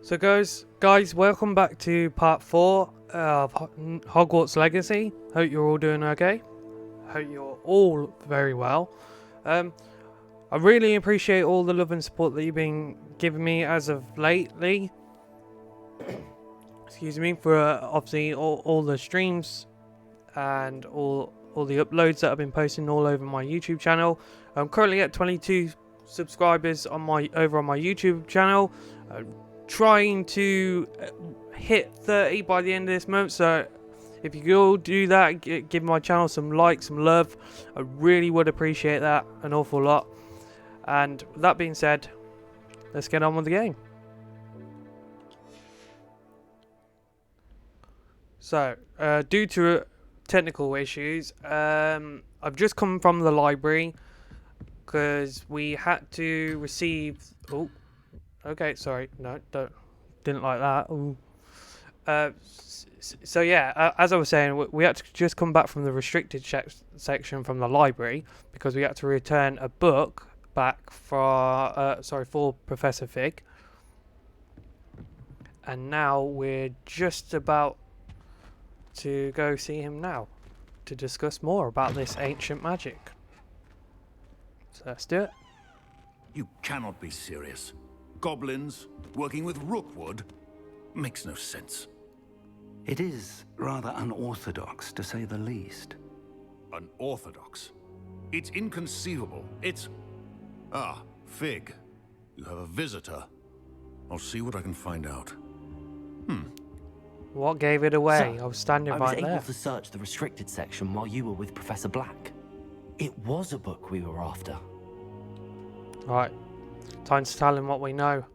So guys, welcome back to part 4 of Hogwarts Legacy. Hope you're all doing okay. Hope you're all very well. I really appreciate all the love and support that you've been giving me as of lately. Excuse me, for obviously all the streams and all the uploads that I've been posting all over my YouTube channel. I'm currently at 22 subscribers on my YouTube channel. Trying to hit 30 by the end of this month, so if you could all do that, give my channel some likes, some love, I really would appreciate that an awful lot. And with that being said, let's get on with the game. So due to technical issues, I've just come from the library because we had to receive okay, sorry, no, didn't like that. Ooh. So yeah, as I was saying, we had to just come back from the restricted section from the library because we had to return a book back for Professor Fig. And now we're just about to go see him now to discuss more about this ancient magic. So let's do it. You cannot be serious. Goblins working with Rookwood makes no sense. It is rather unorthodox, to say the least. Unorthodox? It's inconceivable. It's... Ah, Fig. You have a visitor. I'll see what I can find out. What gave it away? Sir, I was standing I was right there. able to search the restricted section while you were with Professor Black. It was a book we were after. Right. Time to tell him what we know.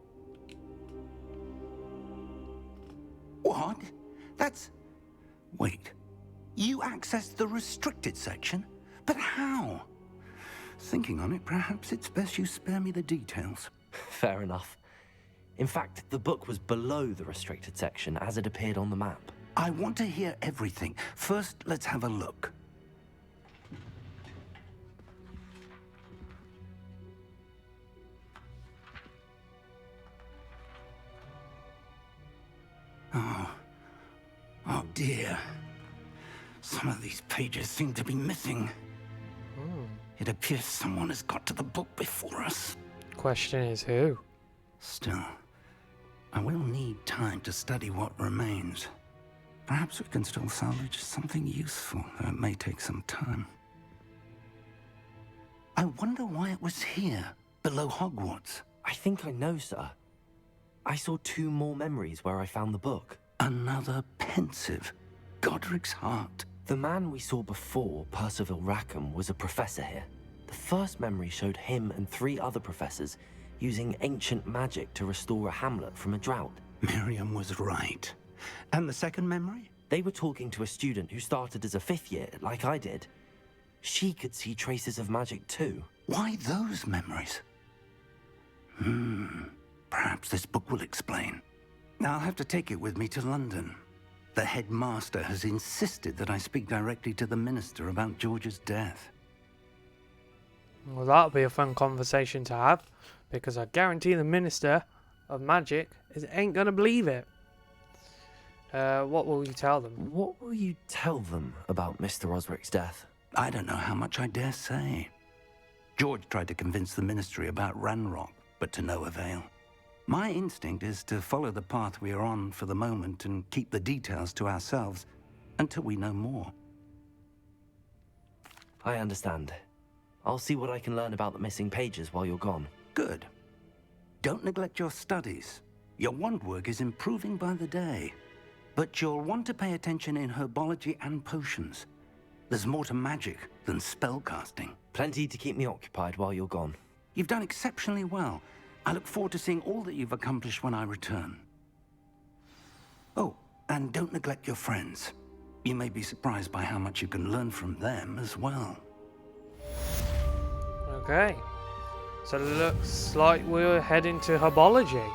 What? That's... Wait. You accessed the restricted section? But how? Thinking on it, perhaps it's best you spare me the details. Fair enough. In fact, the book was below the restricted section as it appeared on the map. I want to hear everything. First, let's have a look. Oh dear. Some of these pages seem to be missing. It appears someone has got to the book before us. Question is who? Still, I will need time to study what remains. Perhaps we can still salvage something useful, though it may take some time. I wonder why it was here, below Hogwarts. I think I know, sir. I saw 2 more memories where I found the book. Another pensive Godric's heart. The man we saw before, Percival Rackham, was a professor here. The first memory showed him and 3 other professors using ancient magic to restore a hamlet from a drought. Miriam was right. And the second memory? They were talking to a student who started as a 5th year, like I did. She could see traces of magic too. Why those memories? Perhaps this book will explain. I'll have to take it with me to London. The headmaster has insisted that I speak directly to the minister about George's death. Well, that'll be a fun conversation to have, because I guarantee the Minister of Magic ain't gonna believe it. What will you tell them? What will you tell them about Mr. Osric's death? I don't know how much I dare say. George tried to convince the ministry about Ranrock, but to no avail. My instinct is to follow the path we are on for the moment and keep the details to ourselves until we know more. I understand. I'll see what I can learn about the missing pages while you're gone. Good. Don't neglect your studies. Your wand work is improving by the day. But you'll want to pay attention in Herbology and Potions. There's more to magic than spellcasting. Plenty to keep me occupied while you're gone. You've done exceptionally well. I look forward to seeing all that you've accomplished when I return. Oh, and don't neglect your friends. You may be surprised by how much you can learn from them as well. Okay. So it looks like we're heading to Herbology.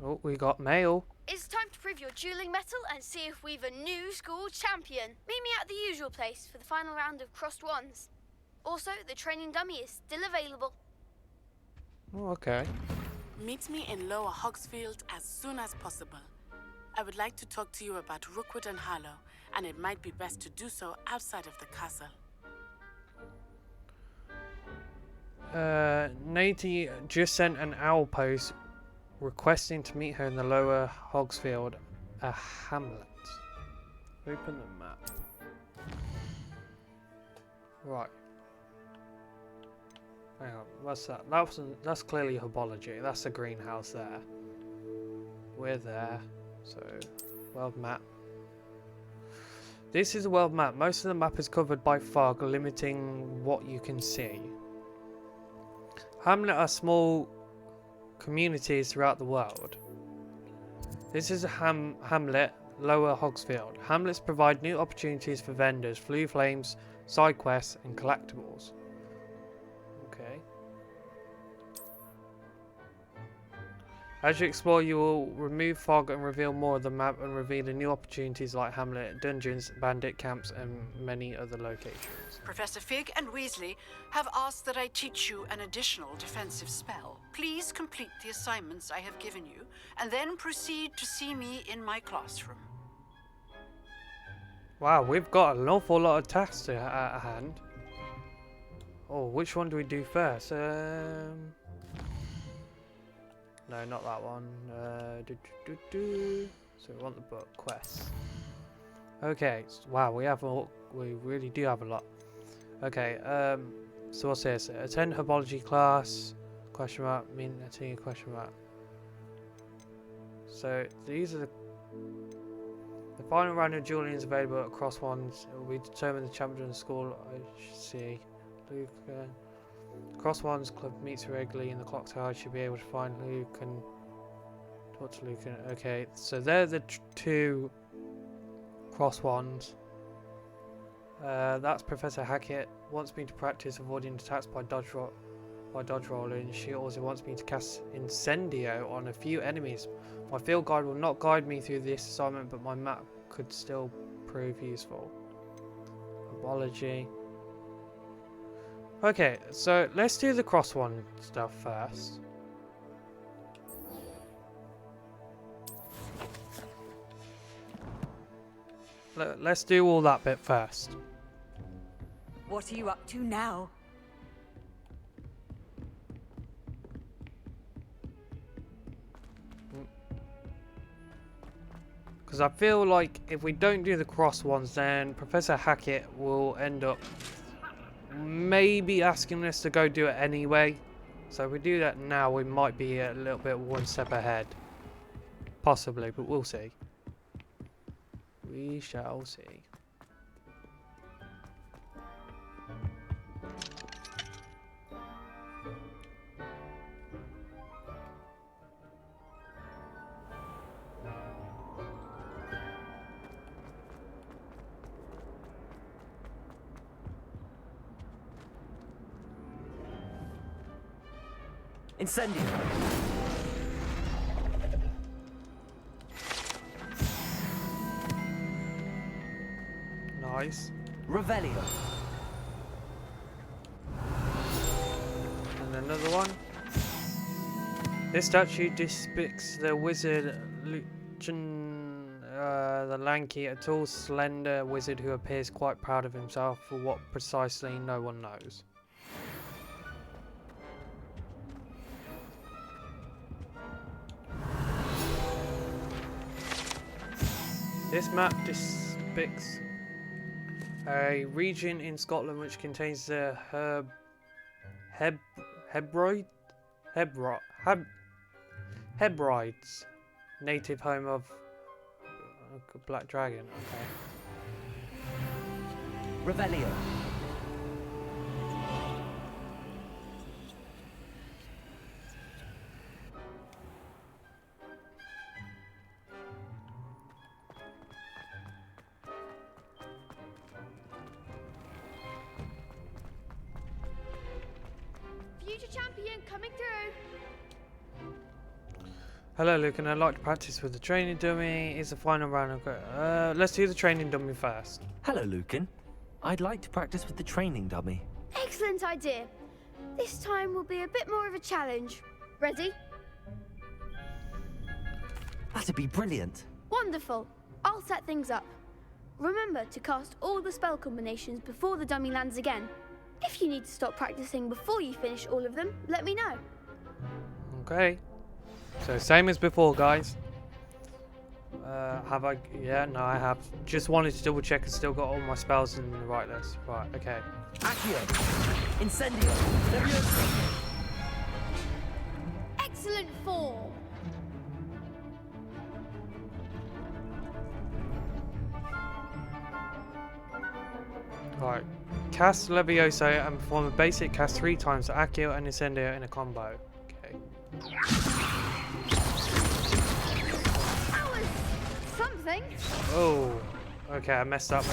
Oh, we got mail. It's time to prove your dueling mettle and see if we've a new school champion. Meet me at the usual place for the final round of crossed wands. Also, the training dummy is still available. Oh, okay. Meet me in Lower Hogsfield as soon as possible. I would like to talk to you about Rookwood and Harlow, and it might be best to do so outside of the castle. Nati just sent an owl post requesting to meet her in the Lower Hogsfield, a hamlet. Open the map. Right. Hang on, what's that? That's clearly Herbology. That's the greenhouse there. We're there. So, world map. This is a world map. Most of the map is covered by fog, limiting what you can see. Hamlet are small communities throughout the world. This is a hamlet, Lower Hogsfield. Hamlets provide new opportunities for vendors, flue flames, side quests, and collectibles. Okay. As you explore, you will remove fog and reveal more of the map and reveal new opportunities like hamlet, dungeons, bandit camps, and many other locations. Professor Fig and Weasley have asked that I teach you an additional defensive spell. Please complete the assignments I have given you, and then proceed to see me in my classroom. Wow, we've got an awful lot of tasks at hand. Oh, which one do we do first? No, not that one. So we want the book quests. Okay. Wow, we really do have a lot. Okay. So what's this? Attend Herbology class. Question mark. Mean attending question mark. So these are the final round of dueling is available at cross ones. It will be determined the champion of the school. I should see. Luke. Cross Wands Club meets regularly in the clock tower. I should be able to find Luke and talk to Luke. Okay, so they're the two Cross Wands. That's Professor Hackett. Wants me to practice avoiding attacks by dodge rolling. She also wants me to cast Incendio on a few enemies. My field guide will not guide me through this assignment, but my map could still prove useful. Herbology. Okay, so let's do the cross one stuff first. Let's do all that bit first. What are you up to now? Because I feel like if we don't do the cross ones, then Professor Hackett will end up maybe asking us to go do it anyway. So if we do that now, we might be a little bit one step ahead. Possibly, but we'll see. We shall see. Incendio. Nice. Revelio. And another one. This statue depicts the wizard Luchan, the lanky, a tall, slender wizard who appears quite proud of himself for what precisely no one knows. This map depicts a region in Scotland which contains the Hebrides, native home of Black Dragon. Okay. Revelio. Future champion coming through. Hello, Luke, and I'd like to practice with the training dummy. It's the final round of... let's do the training dummy first. Hello, Lucan. I'd like to practice with the training dummy. Excellent idea. This time will be a bit more of a challenge. Ready? That'd be brilliant. Wonderful. I'll set things up. Remember to cast all the spell combinations before the dummy lands again. If you need to stop practicing before you finish all of them, let me know. Okay. So same as before, guys. Have I? Yeah, no, I have. Just wanted to double check I still got all my spells in the right list. Right, okay. Accio. Incendio. Leviosa. Excellent form. Right. Cast Leviosa and perform a basic cast 3 times Accio and Incendio in a combo. Okay. That was something. Oh. Okay, I messed up.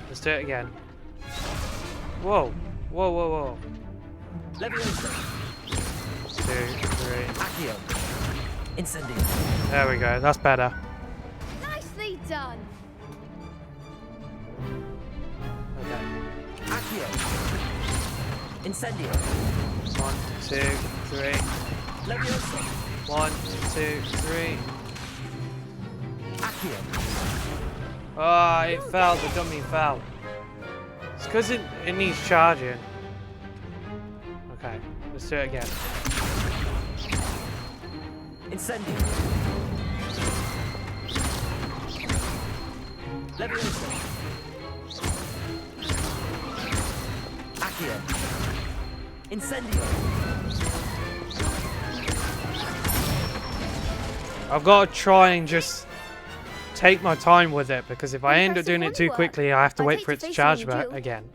Let's do it again. Whoa. Whoa, whoa, whoa. Leviosa. 2, 3. Accio. Incendio. There we go. That's better. Nicely done. Okay. Accio. Incendio. 1, 2, 3. Leviosa. 1, 2, 3. Accio. Ah, it fell. The dummy fell. It's because it needs charging. Okay, let's do it again. Incendio. Leviosa. Accio. Incendio. I've got to try and just take my time with it, because if I end up doing it too Impressive quickly, work. I have to I'd wait hate for to it to face charge you in a back duel. again.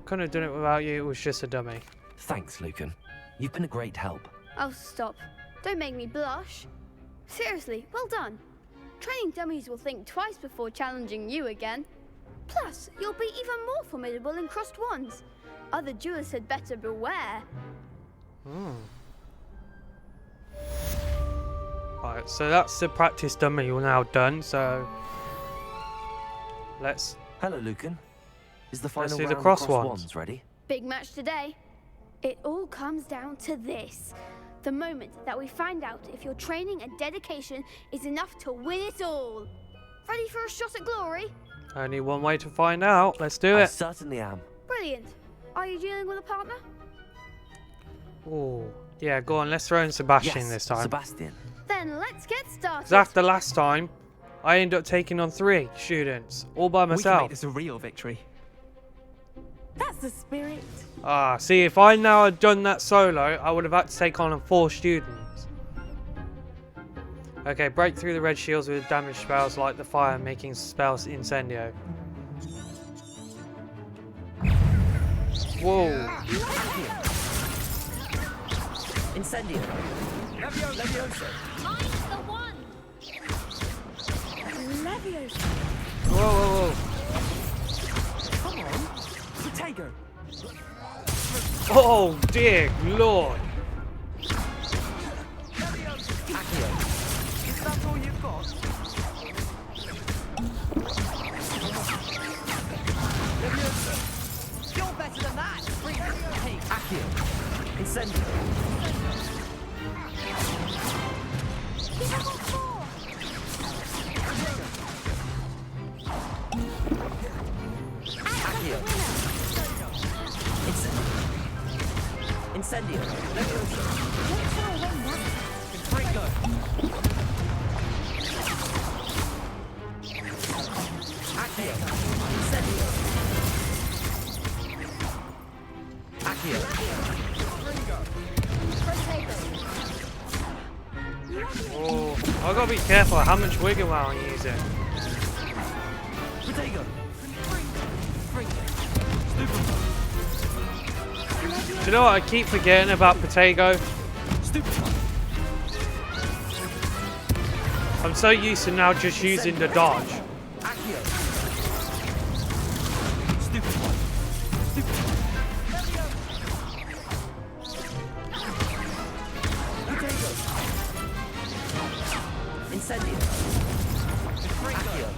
Couldn't have done it without you. It was just a dummy. Thanks, Lucan. You've been a great help. Oh, stop. Don't make me blush. Seriously, well done. Training dummies will think twice before challenging you again. Plus, you'll be even more formidable in crossed wands. Other duelists had better beware. Alright, so that's the practice dummy we're now done, so let's Hello, Lucan. Is the final do round the of cross cross wands. wands ready? Big match today. It all comes down to this. The moment that we find out if your training and dedication is enough to win it all. Ready for a shot at glory? only one way to find out. Let's do I it. certainly am. Brilliant. Are you dealing with a partner? Oh, yeah, go on, let's throw in Sebastian Yes, this time. Sebastian. Then let's get started. Because after last time, I ended up taking on 3 students, all by We can myself. make this a real victory. That's the spirit. Ah, see, if I now had done that solo, I would have had to take on 4 students. Okay, break through the red shields with damage spells like the fire, making spells incendio. Whoa. Incendio. Leviosa. Mine's the one. Leviosa. Whoa, whoa, Come on. Protego. whoa. Oh, dear lord. Accio. Is that all you've got? Leviosa. You're better than that. Accio. Incendio. Accio. Incendio. Leviosa. Protego. Accio. Incendio. Accio. Oh, I gotta be careful how much wiggle while I'm using. Protego. Do you know what? I keep forgetting about Protego. I'm so used to now just using the dodge. Accio. Protego. Incendio. Accio.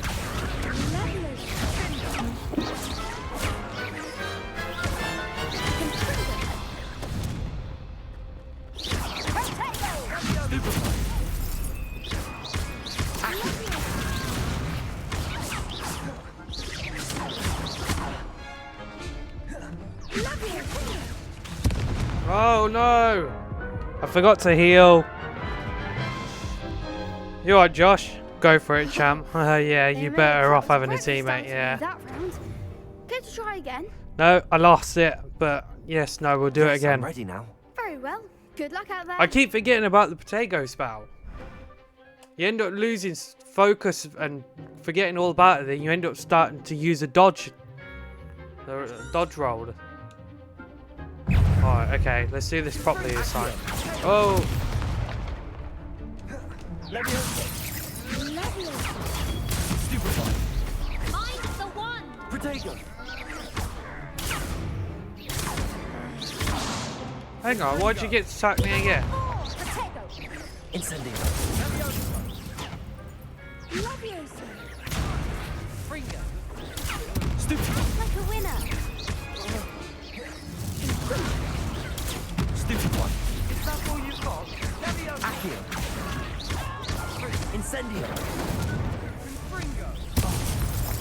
Oh no! I forgot to heal. You alright, Josh? Go for it, champ. Yeah, you better off having a teammate, yeah. That round. Good to try again. No, I lost it, but yes, no, we'll do it I'm again. ready now. Very well. Good luck out there. I keep forgetting about the potato spell. You end up losing focus and forgetting all about it, then you end up starting to use a dodge roll. Alright, okay, let's do this properly this time. Oh! Mine's the one. Protego. Hang on, why'd you get to attack me again? Incendio. Like a winner. Stupid one. Is that all you've got? Accio. Incendio.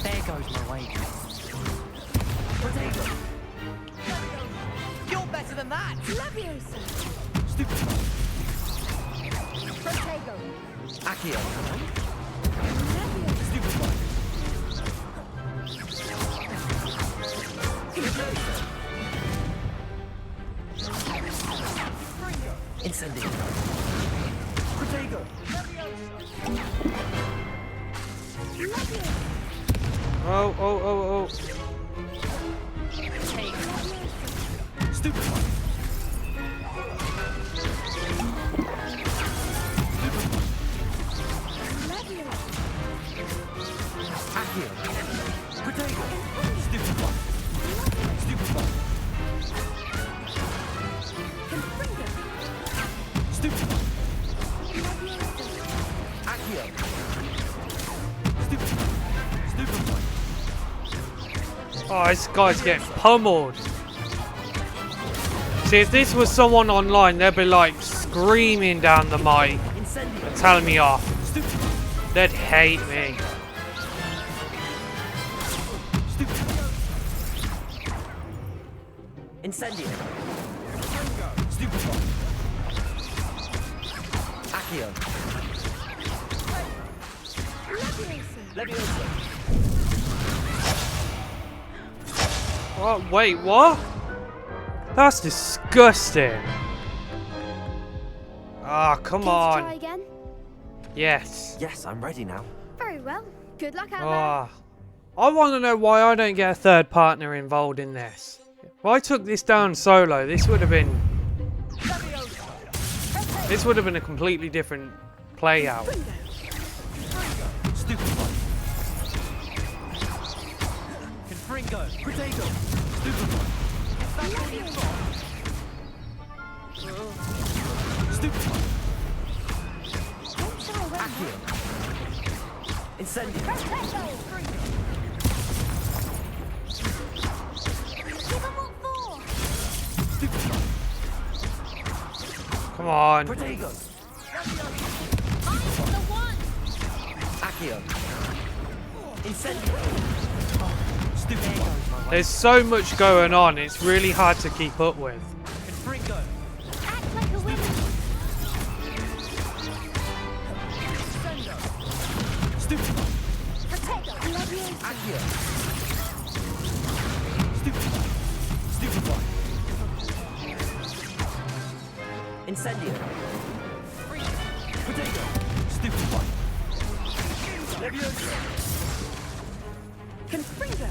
There goes my wager. Protego. You're better than that. Stupid one. Protego. Accio. Stupid one. Incendio. Protego. Oh, oh, oh, oh. Stupid one. Accio. Protego. Stupid one. Stupid one. Stupid one. Accio. Stupid one. Stupid one. Oh, this guy's getting pummeled. See, if this was someone online, they'd be like screaming down the mic and telling me off. They'd hate me. Incendio. Stupid one. Accio. Leviosa. Oh, wait, what? That's disgusting. Ah, come Good to try on. again. Yes. Yes, I'm ready now. Very well. Good luck out Ah, I want to know why I don't get a third partner involved in this. If I took this down solo, this would have been a completely different play out. Stupid one. Confringo. Protego. Stupid one. Stupid one. Accio. Incendio. Stupid one. Come on. Protego. Accio. Incendio. Stupid one. There's so much going on, it's really hard to keep up with. Confringo. Act like a winner. Stupid one. Protego. Accio. Stupid one. Stupid one. Incendio. Protego. Stupid one. Leviosa. Confringo.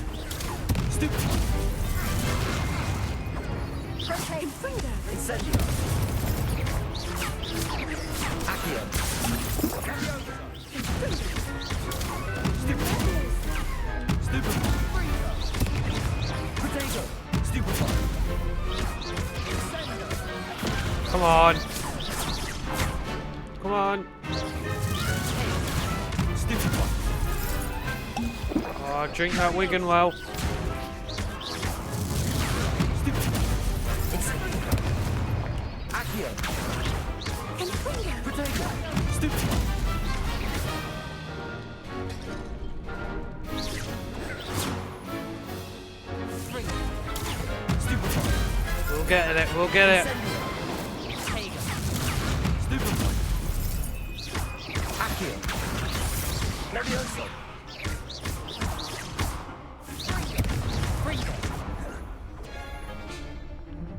Stupid one. Confringo. Incendio. Accio. Stupid one. Stupid one. Protego. Stupid one. Come on. Come on. Oh, drink that Wigan well. We'll get it, we'll get it.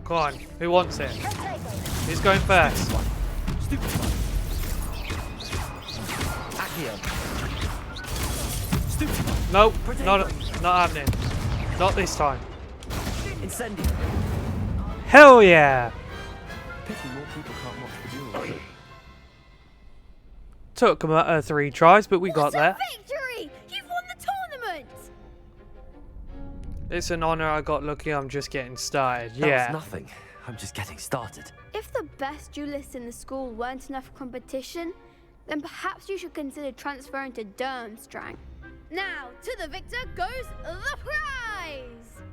Come on, who wants it? Who's going first? Nope, not happening. Not this time. Hell yeah! Took 3 tries, but we got there. Victory! You've won the tournament! It's an honor. I got lucky. I'm just getting started. That Yeah. was nothing. I'm just getting started. If the best duelists in the school weren't enough for competition, then perhaps you should consider transferring to Durmstrang. Now, to the victor goes the prize!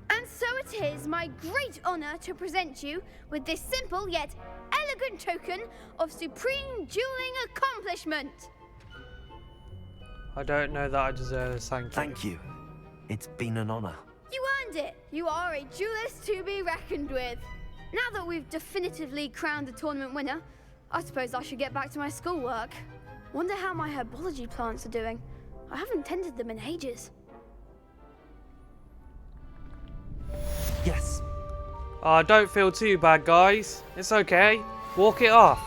And so it is my great honor to present you with this simple yet elegant token of supreme dueling accomplishment. I don't know that I deserve this. Thank you. Thank you. It's been an honor. You earned it. You are a duelist to be reckoned with. Now that we've definitively crowned the tournament winner, I suppose I should get back to my schoolwork. Wonder how my herbology plants are doing. I haven't tended them in ages. Yes. Don't feel too bad, guys. It's okay. Walk it off.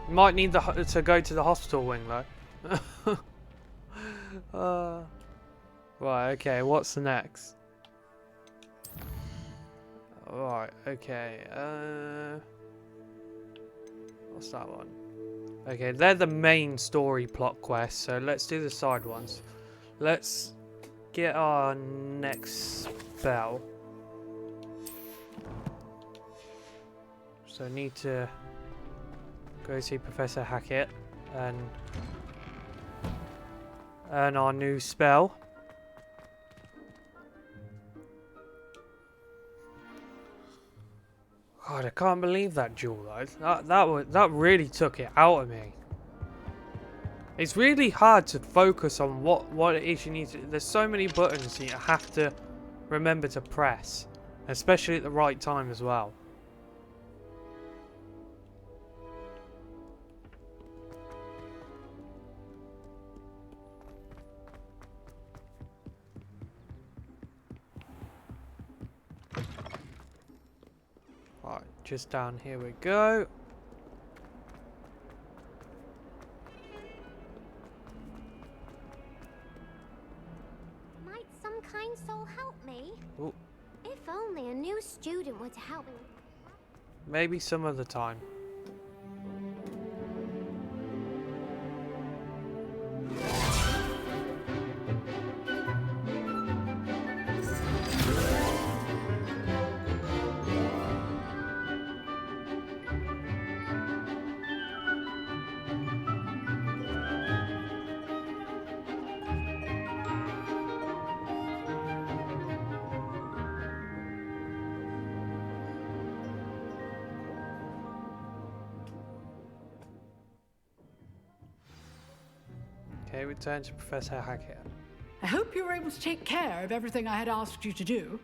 You might need to go to the hospital wing, though. Right, okay, what's the next? Right, okay, what's that one? Okay, they're the main story plot quests, so let's do the side ones. Let's get our next spell. So I need to go see Professor Hackett and earn our new spell. God, I can't believe that duel though. That really took it out of me. It's really hard to focus on what it is you need to. There's so many buttons you have to remember to press, especially at the right time as well. Right, just down here we go. Might some kind soul help me? Ooh. If only a new student were to help me. Maybe some other time. Okay, return to Professor Hackett. I hope you were able to take care of everything I had asked you to do.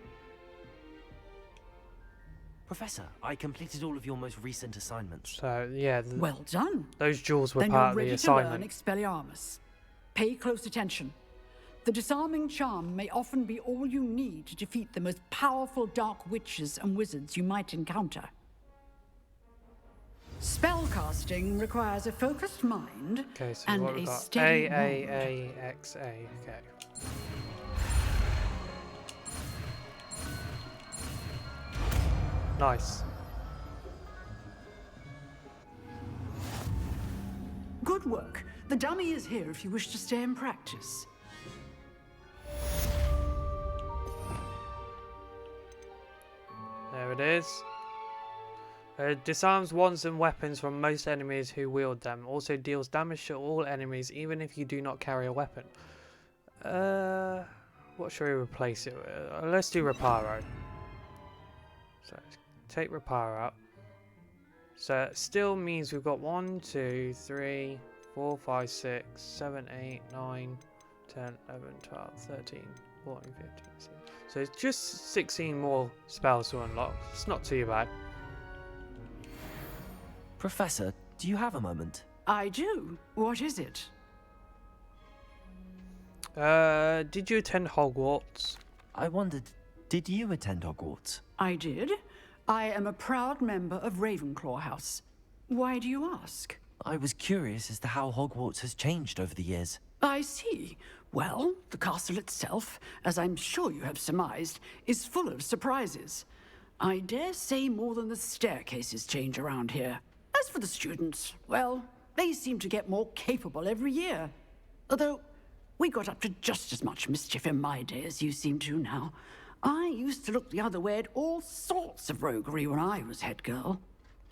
Professor, I completed all of your most recent assignments. So, yeah. Well done. Those jewels were Then part of you're the ready to learn assignment. Expelliarmus. Pay close attention. The disarming charm may often be all you need to defeat the most powerful dark witches and wizards you might encounter. Spellcasting requires a focused mind Okay, so and what we a got? steady A, mind. okay. Nice. Good work. The dummy is here if you wish to stay and practice. There it is. Disarms wands and weapons from most enemies who wield them. Also deals damage to all enemies even if you do not carry a weapon. What should we replace it with? Let's do Reparo. So take Reparo out. So it still means we've got 1, 2, 3, 4, 5, 6, 7, 8, 9, 10, 11, 12, 13, 14, 15, 16. So it's just 16 more spells to unlock. It's not too bad. Professor, do you have a moment? I do. What is it? Did you attend Hogwarts? I wondered, did you attend Hogwarts? I did. I am a proud member of Ravenclaw House. Why do you ask? I was curious as to how Hogwarts has changed over the years. I see. Well, the castle itself, as I'm sure you have surmised, is full of surprises. I dare say more than the staircases change around here. As for the students, well, they seem to get more capable every year. Although, we got up to just as much mischief in my day as you seem to now. I used to look the other way at all sorts of roguery when I was head girl.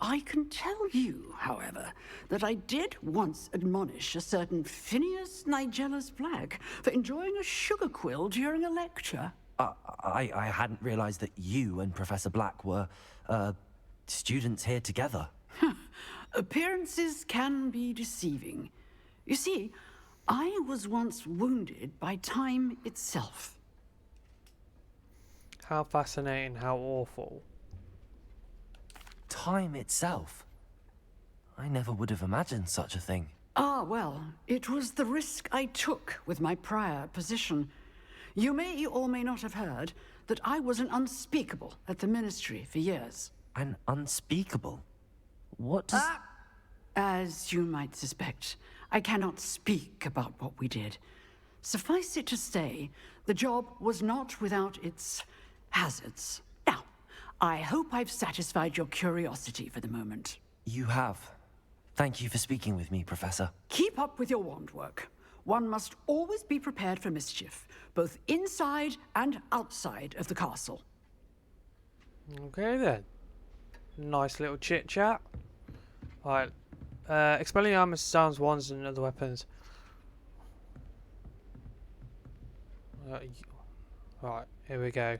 I can tell you, however, that I did once admonish a certain Phineas Nigella's Black for enjoying a sugar quill during a lecture. I hadn't realized that you and Professor Black were, students here together. Appearances can be deceiving. You see, I was once wounded by time itself. How fascinating, how awful. Time itself? I never would have imagined such a thing. Ah, well, it was the risk I took with my prior position. You may or may not have heard that I was an unspeakable at the Ministry for years. An unspeakable? What does... As you might suspect, I cannot speak about what we did. Suffice it to say, the job was not without its hazards. Now, I hope I've satisfied your curiosity for the moment. You have. Thank you for speaking with me, Professor. Keep up with your wand work. One must always be prepared for mischief, both inside and outside of the castle. Okay then. Nice little chit chat. Alright. Expelliarmus sounds wands and other weapons. Right, here we go.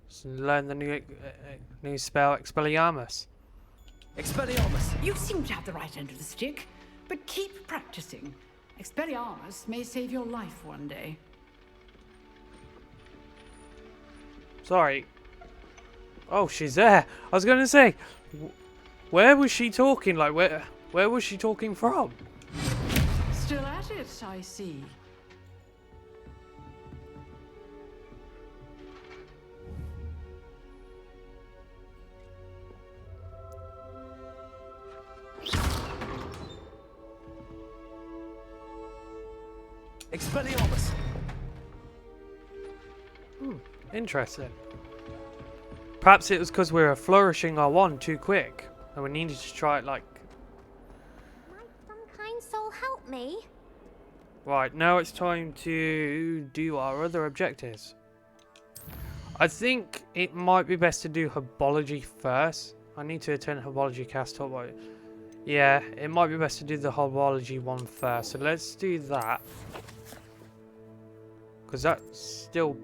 Let's learn the new spell, Expelliarmus. Expelliarmus! You seem to have the right end of the stick, but keep practicing. Expelliarmus may save your life one day. Sorry. Oh, she's there. I was going to say, where was she talking? Like, where was she talking from? Still at it, I see. Expelliarmus! Interesting. Perhaps it was because we were flourishing our wand too quick, and we needed to try it like... Might some kind soul help me? Right, now it's time to do our other objectives. I think it might be best to do Herbology first. I need to attend Herbology cast talk. Yeah, it might be best to do the Herbology one first. So let's do that. Because that's still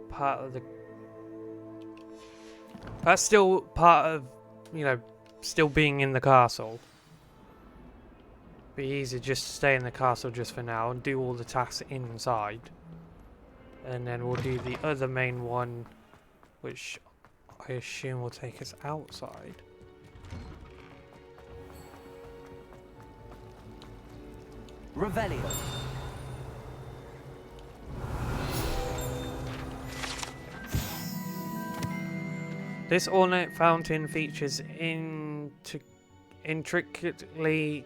part of the... That's still part of, you know, still being in the castle. Be easy just to stay in the castle just for now and do all the tasks inside. And then we'll do the other main one, which I assume will take us outside. Revelio. This ornate fountain features intricately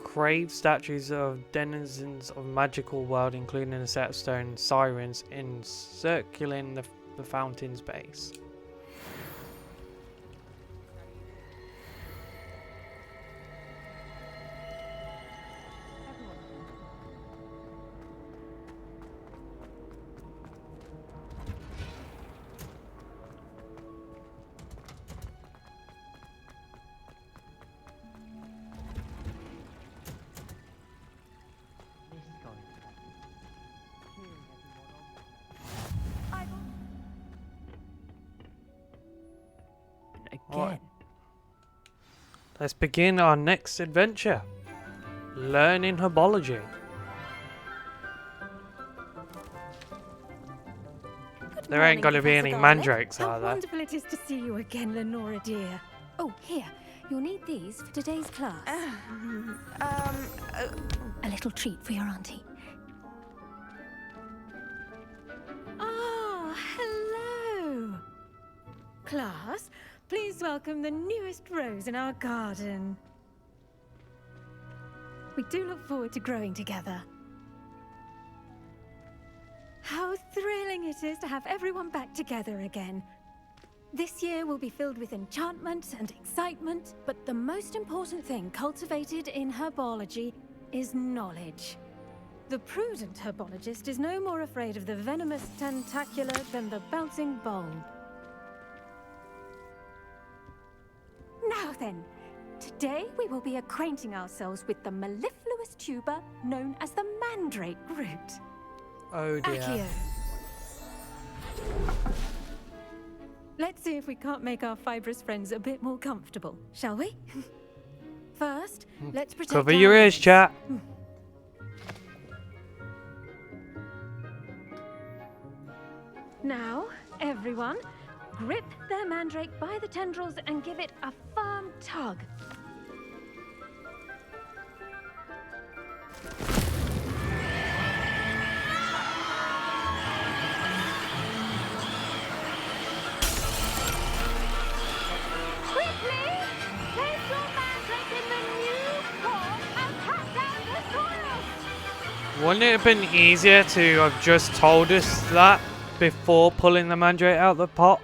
carved statues of denizens of magical world, including a set of stone sirens encircling the fountain's base. Let's begin our next adventure. Learning herbology. There ain't gonna be any mandrakes, are How there? wonderful it is to see you again, Lenora dear. Oh, here. You'll need these for today's class. A little treat for your auntie. Ah, hello. Class, please welcome the newest rose in our garden. We do look forward to growing together. How thrilling it is to have everyone back together again. This year will be filled with enchantment and excitement, but the most important thing cultivated in herbology is knowledge. The prudent herbologist is no more afraid of the venomous tentacular than the bouncing bulb. Now then, today we will be acquainting ourselves with the mellifluous tuber known as the mandrake root. Oh dear. Accio. Let's see if we can't make our fibrous friends a bit more comfortable, shall we? First, let's protect Cover our your ears, chat. Now, everyone, grip their mandrake by the tendrils and give it a firm tug. Quickly! Place your mandrake in the new pot and cut down the soil! Wouldn't it have been easier to have just told us that before pulling the mandrake out of the pot?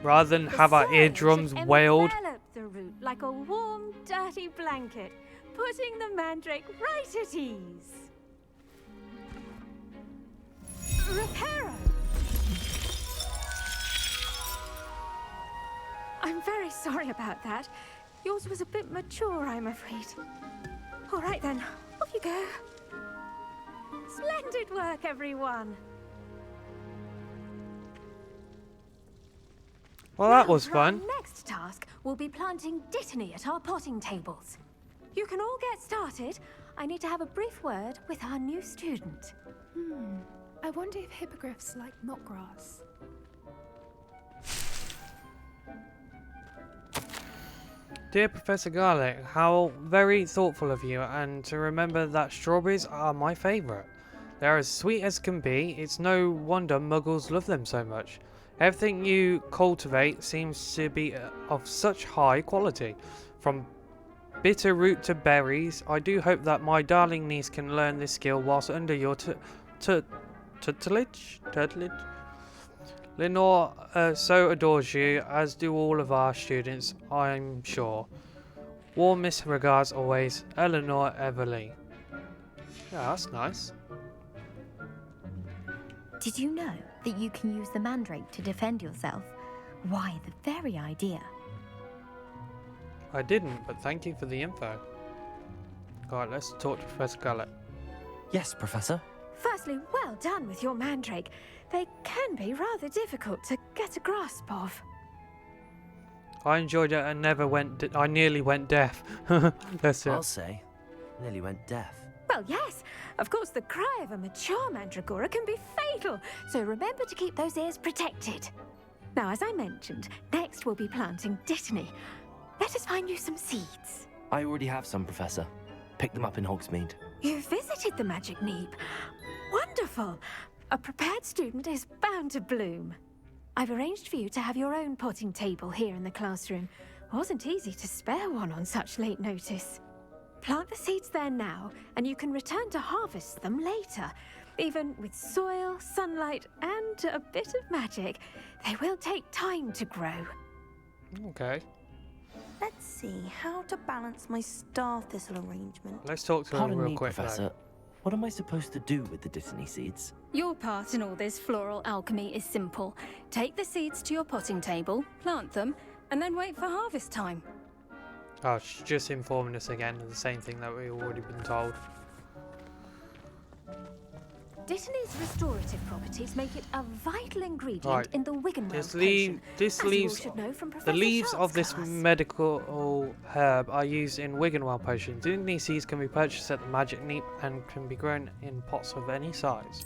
Rather than have our eardrums wailed. Envelop the root like a warm, dirty blanket, putting the mandrake right at ease. Reparo! I'm very sorry about that. Yours was a bit mature, I'm afraid. All right then, off you go. Splendid work, everyone. Well, that Now was for our fun. next task will be planting dittany at our potting tables. You can all get started. I need to have a brief word with our new student. I wonder if hippogriffs like knotgrass. Dear Professor Garlic, how very thoughtful of you, and to remember that strawberries are my favourite. They're as sweet as can be. It's no wonder muggles love them so much. Everything you cultivate seems to be of such high quality. From bitter root to berries, I do hope that my darling niece can learn this skill whilst under your tutelage? Lenore so adores you, as do all of our students, I'm sure. Warmest regards always, Eleanor Everly. Yeah, that's nice. Did you know that you can use the mandrake to defend yourself? Why, the very idea. I didn't, but thank you for the info. Alright, let's talk to Professor Garlic. Yes, Professor. Firstly, well done with your mandrake. They can be rather difficult to get a grasp of. I enjoyed it and I nearly went deaf. That's it. I'll say, nearly went deaf. Well, yes. Of course, the cry of a mature mandragora can be fatal, so remember to keep those ears protected. Now, as I mentioned, next we'll be planting dittany. Let us find you some seeds. I already have some, Professor. Picked them up in Hogsmeade. You visited the Magic Neep. Wonderful. A prepared student is bound to bloom. I've arranged for you to have your own potting table here in the classroom. Wasn't easy to spare one on such late notice. Plant the seeds there now, and you can return to harvest them later. Even with soil, sunlight, and a bit of magic, they will take time to grow. Okay. Let's see how to balance my star thistle arrangement. Let's talk to him Pardon real me, quick. Professor. What am I supposed to do with the dittany seeds? Your part in all this floral alchemy is simple. Take the seeds to your potting table, plant them, and then wait for harvest time. Oh, she's just informing us again of the same thing that we've already been told. Dittany's restorative properties make it a vital ingredient Right. in the Wiggenweld This potion, this as you all leaves should know from the Professor leaves Sharp's of this class. medical herb are used in Wiggenweld potions. Dittany seeds can be purchased at the Magic Neep and can be grown in pots of any size.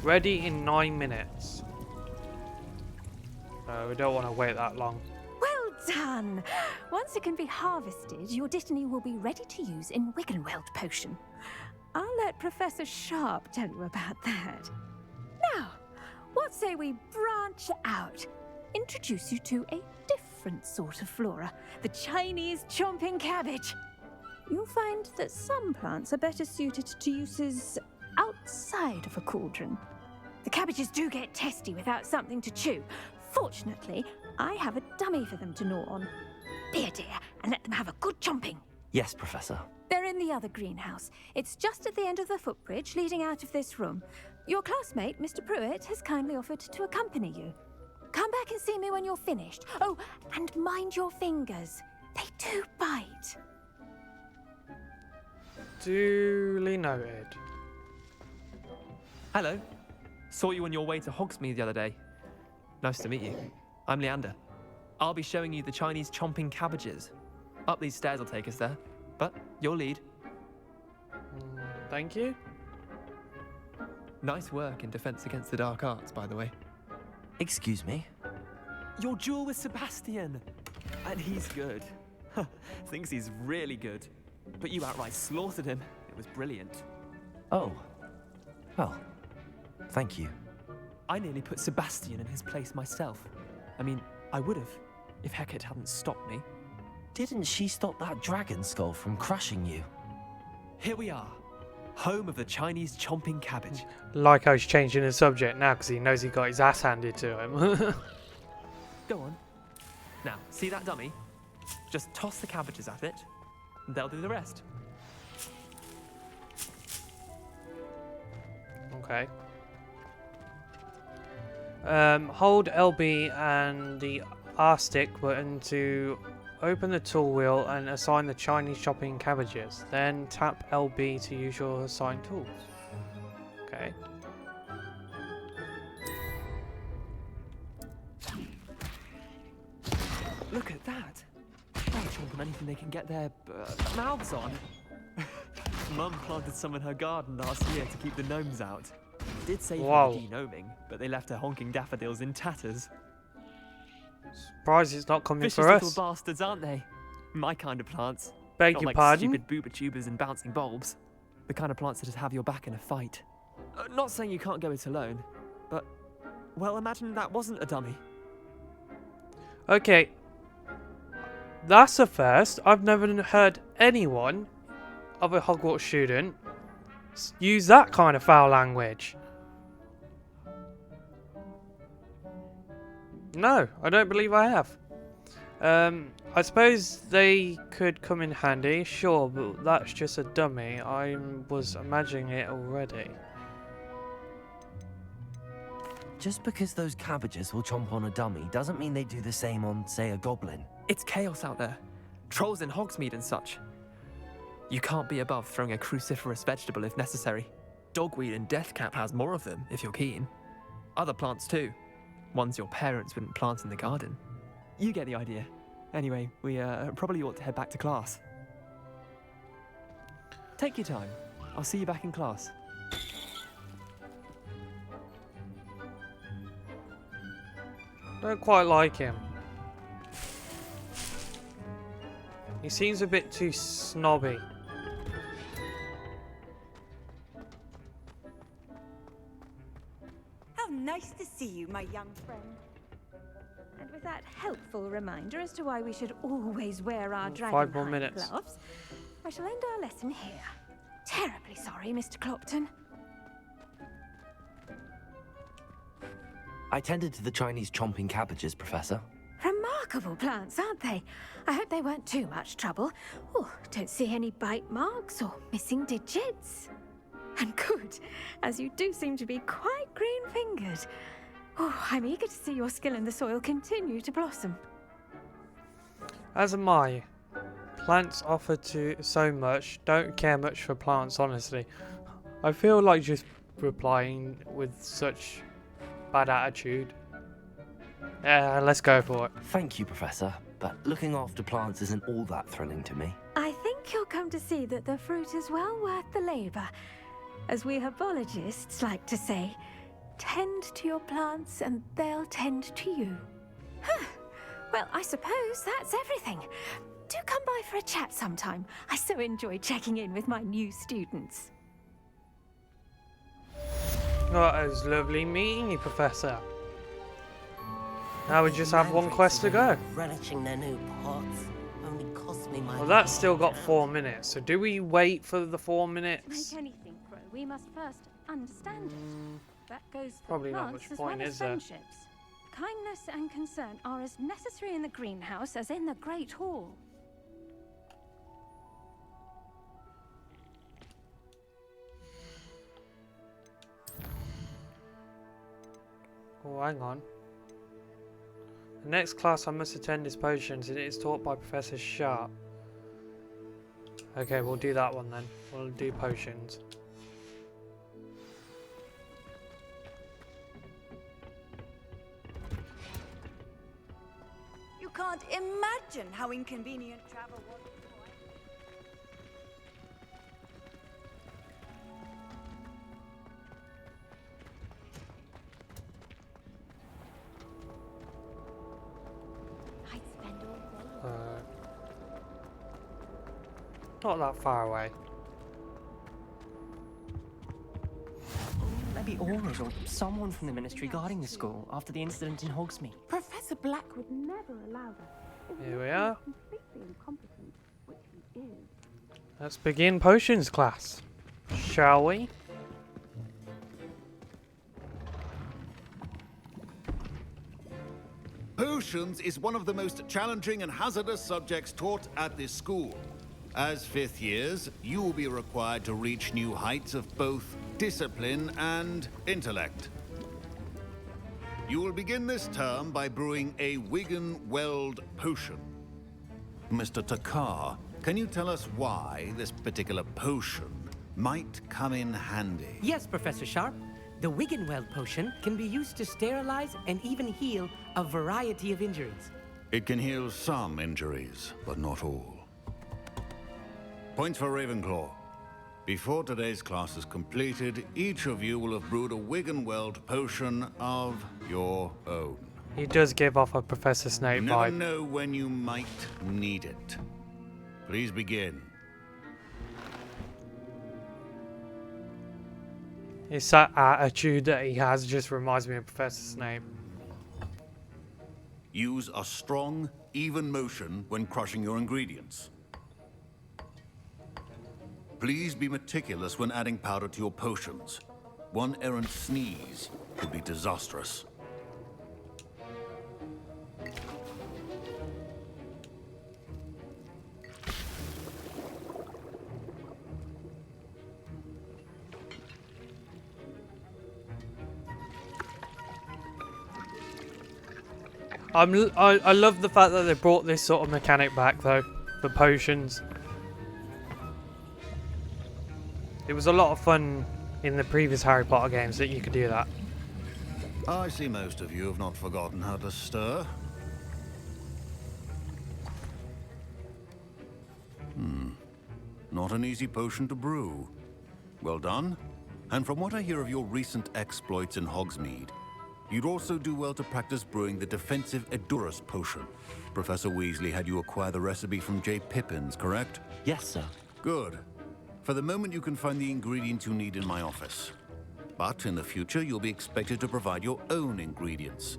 Ready in 9 minutes. We don't want to wait that long. Well done! Once it can be harvested, your Dittany will be ready to use in Wiggenweld potion. I'll let Professor Sharp tell you about that. Now, what say we branch out? Introduce you to a different sort of flora, the Chinese chomping cabbage. You'll find that some plants are better suited to uses outside of a cauldron. The cabbages do get testy without something to chew. Fortunately, I have a dummy for them to gnaw on. Be a dear and let them have a good chomping. Yes, Professor. They're in the other greenhouse. It's just at the end of the footbridge leading out of this room. Your classmate, Mr. Pruitt, has kindly offered to accompany you. Come back and see me when you're finished. Oh, and mind your fingers. They do bite. Duly noted. Hello. Saw you on your way to Hogsmeade the other day. Nice to meet you. I'm Leander. I'll be showing you the Chinese chomping cabbages. Up these stairs will take us there, but you'll lead. Thank you. Nice work in Defense Against the Dark Arts, by the way. Excuse me? Your duel with Sebastian! And he's good. Thinks he's really good. But you outright slaughtered him. It was brilliant. Oh. Well, thank you. I nearly put Sebastian in his place myself. I mean, I would have, if Hecate hadn't stopped me. Didn't she stop that dragon skull from crushing you? Here we are. Home of the Chinese chomping cabbage. Like how he's changing the subject now because he knows he got his ass handed to him. Go on. Now, see that dummy? Just toss the cabbages at it, and they'll do the rest. Okay. Hold LB and the R stick button to open the tool wheel and assign the Chinese chopping cabbages. Then tap LB to use your assigned tools. Okay. Look at that. They're chomping anything they can get their mouths on. Mum planted some in her garden last year to keep the gnomes out. Did save Wow. her the de-gnoming, but they left her honking daffodils in tatters. Surprised it's not coming Vicious for little us. bastards, aren't they? My kind of plants. Beg Not your like pardon? stupid booba tubers and bouncing bulbs. The kind of plants that just have your back in a fight. Not saying you can't go it alone, but, well, imagine that wasn't a dummy. Okay. That's a first. I've never heard anyone of a Hogwarts student use that kind of foul language. No, I don't believe I have. I suppose they could come in handy, sure, but that's just a dummy. I was imagining it already. Just because those cabbages will chomp on a dummy doesn't mean they do the same on, say, a goblin. It's chaos out there. Trolls in Hogsmeade and such. You can't be above throwing a cruciferous vegetable if necessary. Dogweed and deathcap has more of them, if you're keen. Other plants too. Ones your parents wouldn't plant in the garden. You get the idea. Anyway, we probably ought to head back to class. Take your time. I'll see you back in class. Don't quite like him. He seems a bit too snobby. How nice to see you, my young friend. And with that helpful reminder as to why we should always wear our 5 more dragonhide minutes. gloves, I shall end our lesson here. Terribly sorry, Mr. Clopton. I tended to the Chinese chomping cabbages, Professor. Remarkable plants, aren't they? I hope they weren't too much trouble. Oh, don't see any bite marks or missing digits. And good, as you do seem to be quite green-fingered. Oh, I'm eager to see your skill in the soil continue to blossom. As am I. Plants offer to so much. Don't care much for plants, honestly. I feel like just replying with such bad attitude. Yeah, let's go for it. Thank you, Professor, but looking after plants isn't all that thrilling to me. I think you'll come to see that the fruit is well worth the labor. As we herbologists like to say, tend to your plants and they'll tend to you. Huh. Well, I suppose that's everything. Do come by for a chat sometime. I so enjoy checking in with my new students. Oh, it was lovely meeting you, Professor. Now we just have one quest to go. Relishing their new pots only cost me my Well, that's still got 4 minutes. So do we wait for the 4 To minutes? make anything grow, we must first understand it. That goes for Probably not plants much as point, well as is there? friendships. Kindness and concern are as necessary in the greenhouse as in the Great Hall. Oh, hang on. The next class I must attend is Potions, and it is taught by Professor Sharp. Okay, we'll do that one then. We'll do Potions. You can't imagine how inconvenient travel was before I'd spend all day. Not that far away. Maybe Aura or someone from the Ministry guarding the school after the incident in Hogsmeade. Professor Black would never allow that. Here we are. Completely incompetent, which he is. Let's begin Potions class. Shall we? Potions is one of the most challenging and hazardous subjects taught at this school. As 5th years, you will be required to reach new heights of both discipline and intellect. You will begin this term by brewing a Wigan-Weld potion. Mr. Takar, can you tell us why this particular potion might come in handy? Yes, Professor Sharp. The Wiggenweld potion can be used to sterilize and even heal a variety of injuries. It can heal some injuries, but not all. Points for Ravenclaw. Before today's class is completed, each of you will have brewed a Wiggenweld potion of your own. He does give off a Professor Snape You never vibe. know when you might need it. Please begin. It's that attitude that he has just reminds me of Professor Snape. Use a strong, even motion when crushing your ingredients. Please be meticulous when adding powder to your potions. One errant sneeze could be disastrous. I love the fact that they brought this sort of mechanic back though, for potions. It was a lot of fun in the previous Harry Potter games that you could do that. I see most of you have not forgotten how to stir. Not an easy potion to brew. Well done. And from what I hear of your recent exploits in Hogsmeade, you'd also do well to practice brewing the defensive Edurus potion. Professor Weasley had you acquire the recipe from J. Pippin's, correct? Yes, sir. Good. For the moment, you can find the ingredients you need in my office. But in the future, you'll be expected to provide your own ingredients.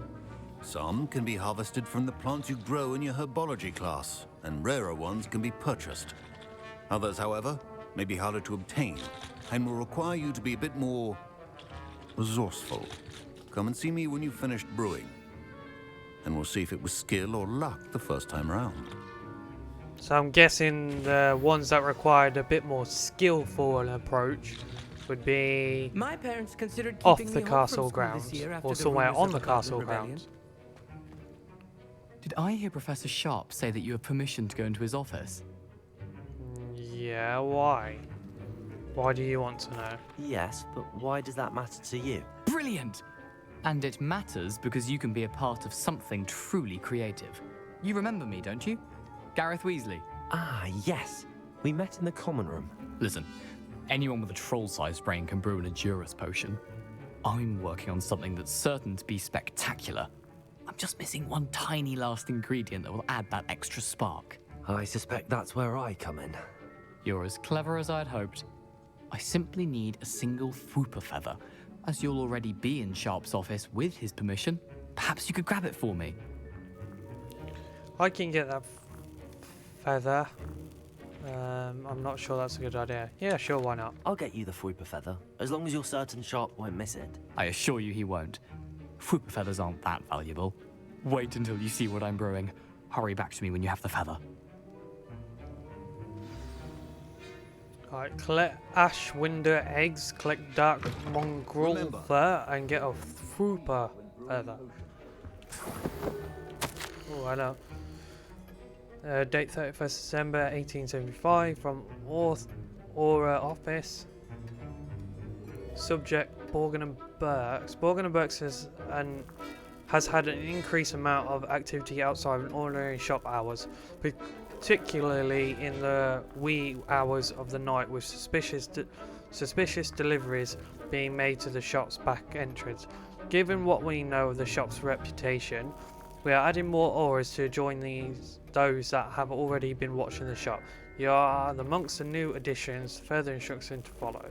Some can be harvested from the plants you grow in your herbology class, and rarer ones can be purchased. Others, however, may be harder to obtain, and will require you to be a bit more resourceful. Come and see me when you've finished brewing, and we'll see if it was skill or luck the first time around. So I'm guessing the ones that required a bit more skillful an approach would be My parents considered off keeping the me home from castle school grounds, this year after or the somewhere rumors on of the a Garden castle rebellion. grounds. Did I hear Professor Sharp say that you have permission to go into his office? Yeah, why? Why do you want to know? Yes, but why does that matter to you? Brilliant! And it matters because you can be a part of something truly creative. You remember me, don't you? Gareth Weasley. Ah, yes. We met in the common room. Listen, anyone with a troll-sized brain can brew an Headless potion. I'm working on something that's certain to be spectacular. I'm just missing one tiny last ingredient that will add that extra spark. I suspect that's where I come in. You're as clever as I'd hoped. I simply need a single Fwooper feather. As you'll already be in Sharp's office with his permission, perhaps you could grab it for me. I can get that feather. I'm not sure that's a good idea. Yeah, sure, why not? I'll get you the Fwooper feather, as long as you're certain Sharp won't miss it. I assure you he won't. Fwooper feathers aren't that valuable. Wait until you see what I'm brewing. Hurry back to me when you have the feather. Alright, collect Ashwinder eggs, collect dark mongrel fur, and get a Fwooper feather. Oh, I know. Date 31st December 1875 from Aura Office. Subject Borgin and Burks. Borgin and Burks has had an increased amount of activity outside of ordinary shop hours, particularly in the wee hours of the night, with suspicious deliveries being made to the shop's back entrance. Given what we know of the shop's reputation, we are adding more auras to join those that have already been watching the shop. You are amongst the new additions. Further instructions to follow.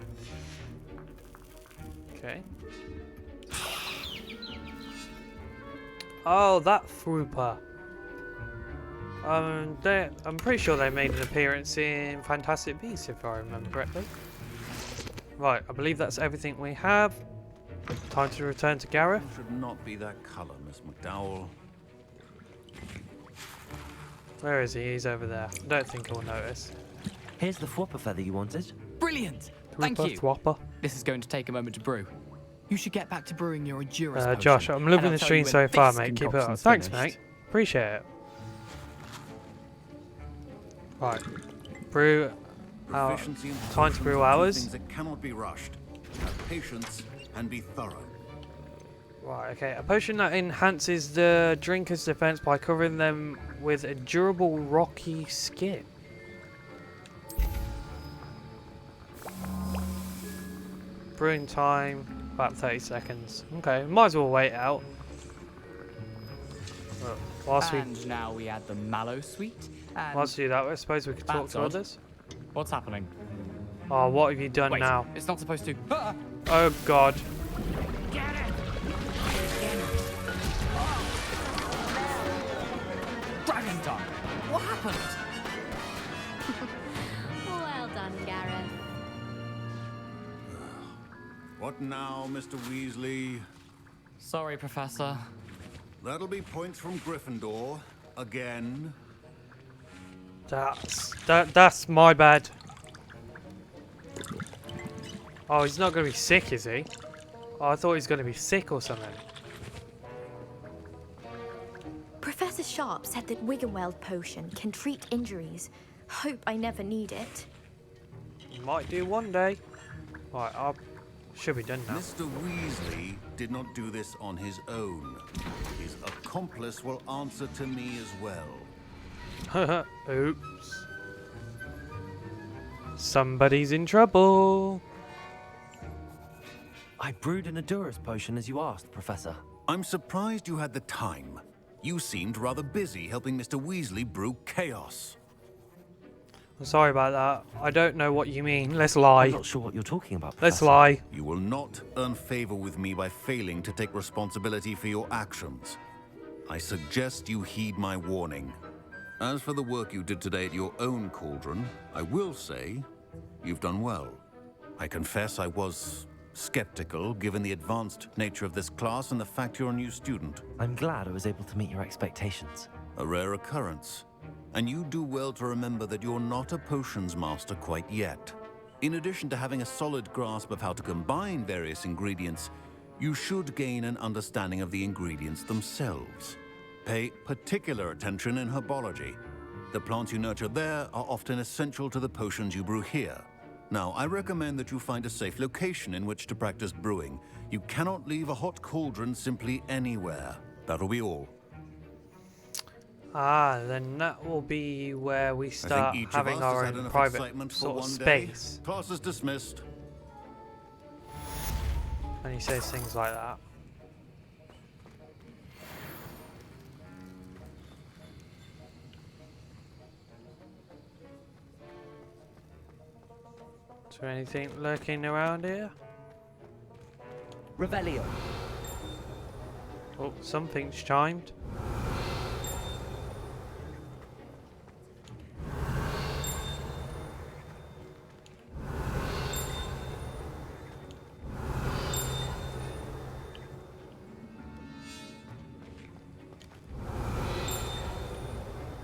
Okay. Oh, that Fwooper. I'm pretty sure they made an appearance in Fantastic Beasts, if I remember correctly. Right, I believe that's everything we have. Time to return to Gareth. Should not be that colour, Miss McDowell. Where is he? He's over there. I don't think he'll notice. Here's the Fwooper feather you wanted. Brilliant! Thank you. Thwopper. This is going to take a moment to brew. You should get back to brewing your Headless potion. Josh, I'm loving the stream so far, mate. Keep it up. Thanks, finished. mate. Appreciate it. Right. Brew. Time to brew hours. Things that cannot be rushed. Have patience and be thorough. Right, okay. A potion that enhances the drinker's defense by covering them with a durable rocky skin. Brewing time, about 30 seconds. Okay, might as well wait out. And now we add the mallow sweet. Whilst we do that, I suppose we could talk to others. What's happening? Oh, what have you done now? It's not supposed to. Oh, God. Get it! Dragon tongue! What happened? Well done, Gareth. What now, Mr. Weasley? Sorry, Professor. That'll be points from Gryffindor. Again. That's my bad. Oh, he's not going to be sick, is he? Oh, I thought he was going to be sick or something. Professor Sharp said that Wiggenweld potion can treat injuries. Hope I never need it. Might do one day. Right, should be done now. Mr. Weasley did not do this on his own. His accomplice will answer to me as well. Oops. Somebody's in trouble. I brewed an Headless potion as you asked, Professor. I'm surprised you had the time. You seemed rather busy helping Mr. Weasley brew chaos. I'm sorry about that. I don't know what you mean. Let's lie. I'm not sure what you're talking about, Professor. Let's lie. You will not earn favor with me by failing to take responsibility for your actions. I suggest you heed my warning. As for the work you did today at your own cauldron, I will say you've done well. I confess I was skeptical given the advanced nature of this class and the fact you're a new student. I'm glad I was able to meet your expectations. A rare occurrence. And you do well to remember that you're not a potions master quite yet. In addition to having a solid grasp of how to combine various ingredients, you should gain an understanding of the ingredients themselves. Pay particular attention in herbology. The plants you nurture there are often essential to the potions you brew here. Now, I recommend that you find a safe location in which to practice brewing. You cannot leave a hot cauldron simply anywhere. That'll be all. Ah, then that will be where we start having our own private sort of space. Class is dismissed. And he says things like that. Is there anything lurking around here? Revelio. Oh, something's chimed.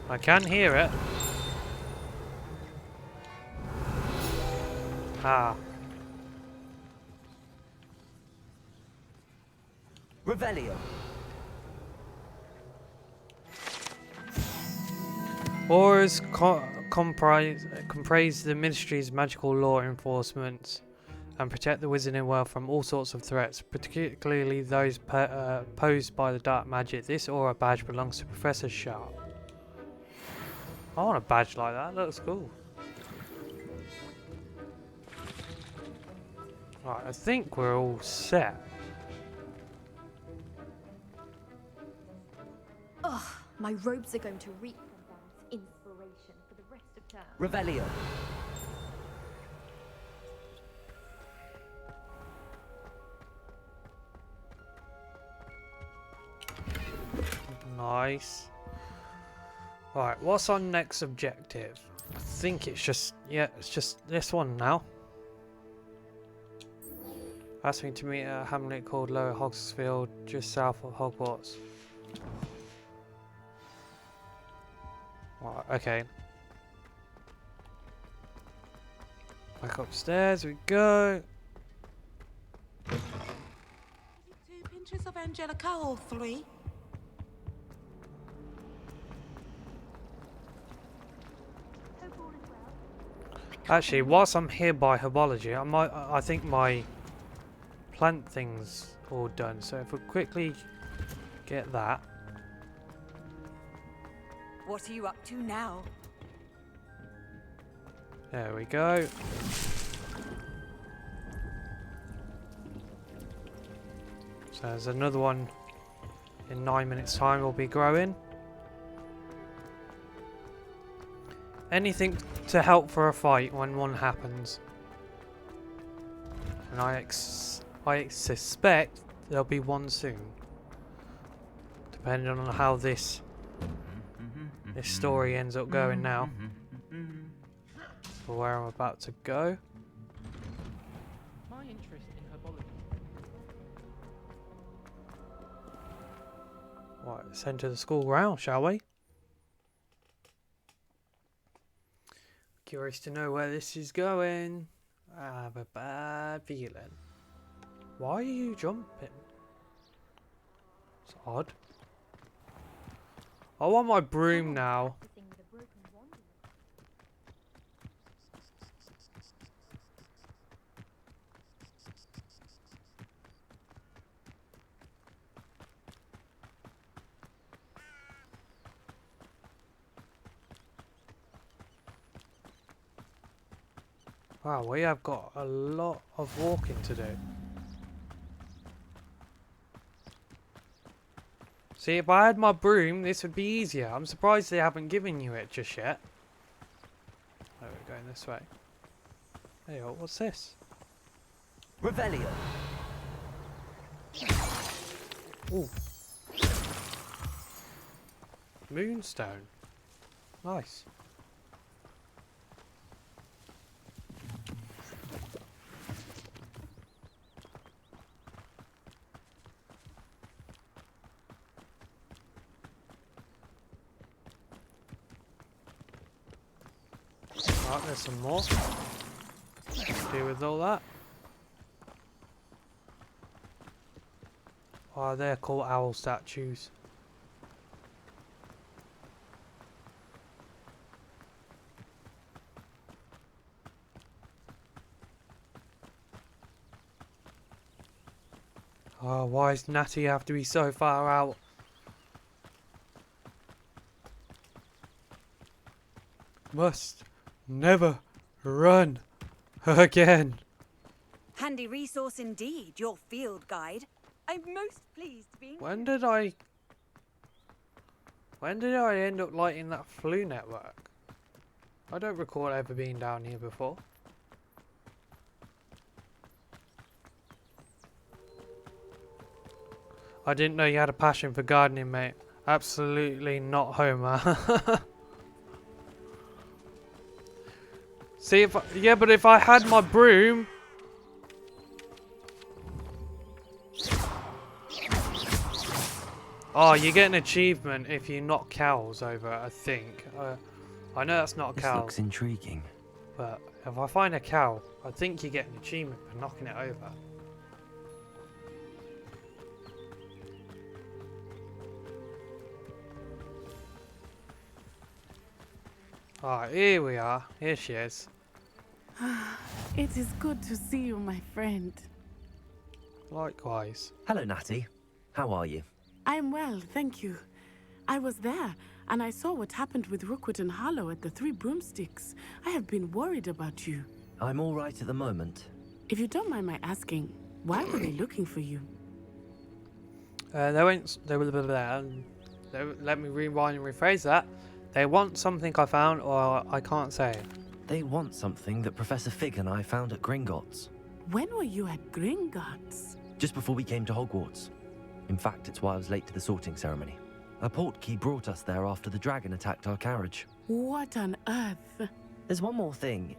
I can hear it. Ah. Revelio. Auras comprise the Ministry's magical law enforcement and protect the wizarding world from all sorts of threats, particularly those posed by the dark magic. This aura badge belongs to Professor Sharp. I want a badge like that, looks cool. Right, I think we're all set. Ugh, my robes are going to reek from inspiration for the rest of term. Revelio. Nice. Right, what's our next objective? I think it's just, yeah, it's just this one now. Asked me to meet a hamlet called Lower Hogsfield, just south of Hogwarts. Right, okay. Back upstairs we go. 2 pinches of Angelica or 3? Actually, whilst I'm here by Herbology, I think my plant thing's all done. So if we quickly get that. What are you up to now? There we go. So there's another one in 9 minutes time will be growing. Anything to help for a fight when one happens. And I suspect there'll be one soon. Depending on how this story ends up going now. For where I'm about to go. My interest in herbology. Right, let's enter the school ground, shall we? Curious to know where this is going. I have a bad feeling. Why are you jumping? It's odd. I want my broom now. Wow, we have got a lot of walking to do. See, if I had my broom, this would be easier. I'm surprised they haven't given you it just yet. Oh, we're going this way. Hey, what's this? Revelio. Ooh. Moonstone. Nice. Right, there's some more. Deal with all that. Oh, they're called owl statues. Oh, why does Natty have to be so far out? Must never run again. Handy resource indeed, your field guide. I'm most pleased to be. When did I end up lighting that flu network? I don't recall ever being down here before. I didn't know you had a passion for gardening, mate. Absolutely not, Homer. See, but if I had my broom. Oh, you get an achievement if you knock cows over, I think. I know that's not a cow. This looks intriguing. But if I find a cow, I think you get an achievement for knocking it over. Alright, here we are. Here she is. It is good to see you, my friend. Likewise. Hello, Natty. How are you? I'm well, thank you. I was there, and I saw what happened with Rookwood and Harlow at the Three Broomsticks. I have been worried about you. I'm all right at the moment. If you don't mind my asking, why were they looking for you? Let me rewind and rephrase that. They want something I found, or I can't say it. They want something that Professor Fig and I found at Gringotts. When were you at Gringotts? Just before we came to Hogwarts. In fact, it's why I was late to the sorting ceremony. A portkey brought us there after the dragon attacked our carriage. What on earth? There's one more thing.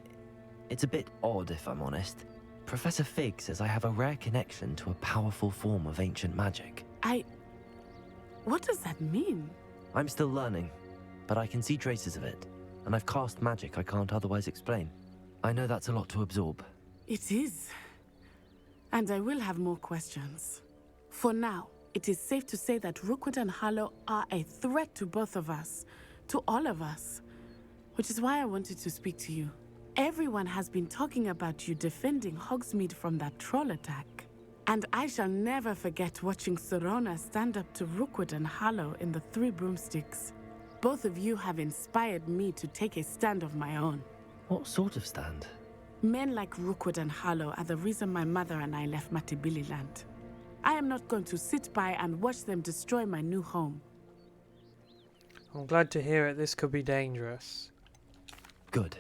It's a bit odd, if I'm honest. Professor Fig says I have a rare connection to a powerful form of ancient magic. What does that mean? I'm still learning, but I can see traces of it, and I've cast magic I can't otherwise explain. I know that's a lot to absorb. It is. And I will have more questions. For now, it is safe to say that Rookwood and Harlow are a threat to both of us, to all of us, which is why I wanted to speak to you. Everyone has been talking about you defending Hogsmeade from that troll attack. And I shall never forget watching Serona stand up to Rookwood and Harlow in the Three Broomsticks. Both of you have inspired me to take a stand of my own. What sort of stand? Men like Rookwood and Harlow are the reason my mother and I left Matibili Land. I am not going to sit by and watch them destroy my new home. I'm glad to hear it. This could be dangerous. Good.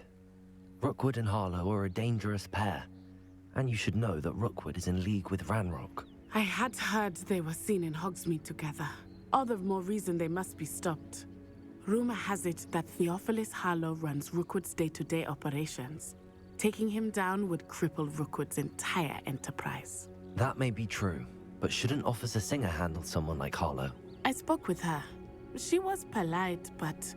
Rookwood and Harlow are a dangerous pair. And you should know that Rookwood is in league with Ranrock. I had heard they were seen in Hogsmeade together. All the more reason they must be stopped. Rumor has it that Theophilus Harlow runs Rookwood's day-to-day operations. Taking him down would cripple Rookwood's entire enterprise. That may be true, but shouldn't Officer Singer handle someone like Harlow? I spoke with her. She was polite, but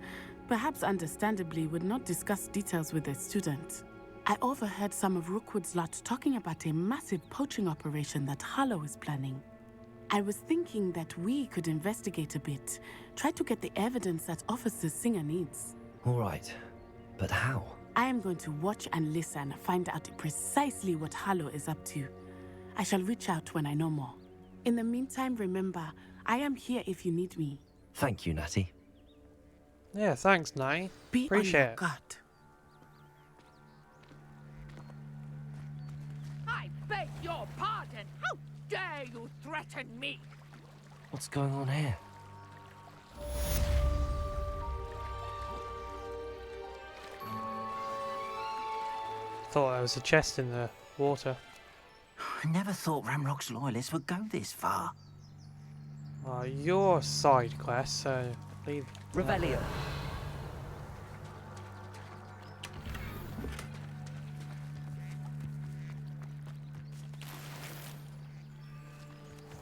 perhaps understandably would not discuss details with a student. I overheard some of Rookwood's lot talking about a massive poaching operation that Harlow is planning. I was thinking that we could investigate a bit, try to get the evidence that Officer Singer needs. All right, but how? I am going to watch and listen, find out precisely what Harlow is up to. I shall reach out when I know more. In the meantime, remember, I am here if you need me. Thank you, Natty. Yeah, thanks, Natty. Be Appreciate on your it. guard. I beg your pardon. How dare you threaten me? What's going on here? Thought there was a chest in the water. I never thought Ranrock's loyalists would go this far. Your side quest, so leave. Revelio.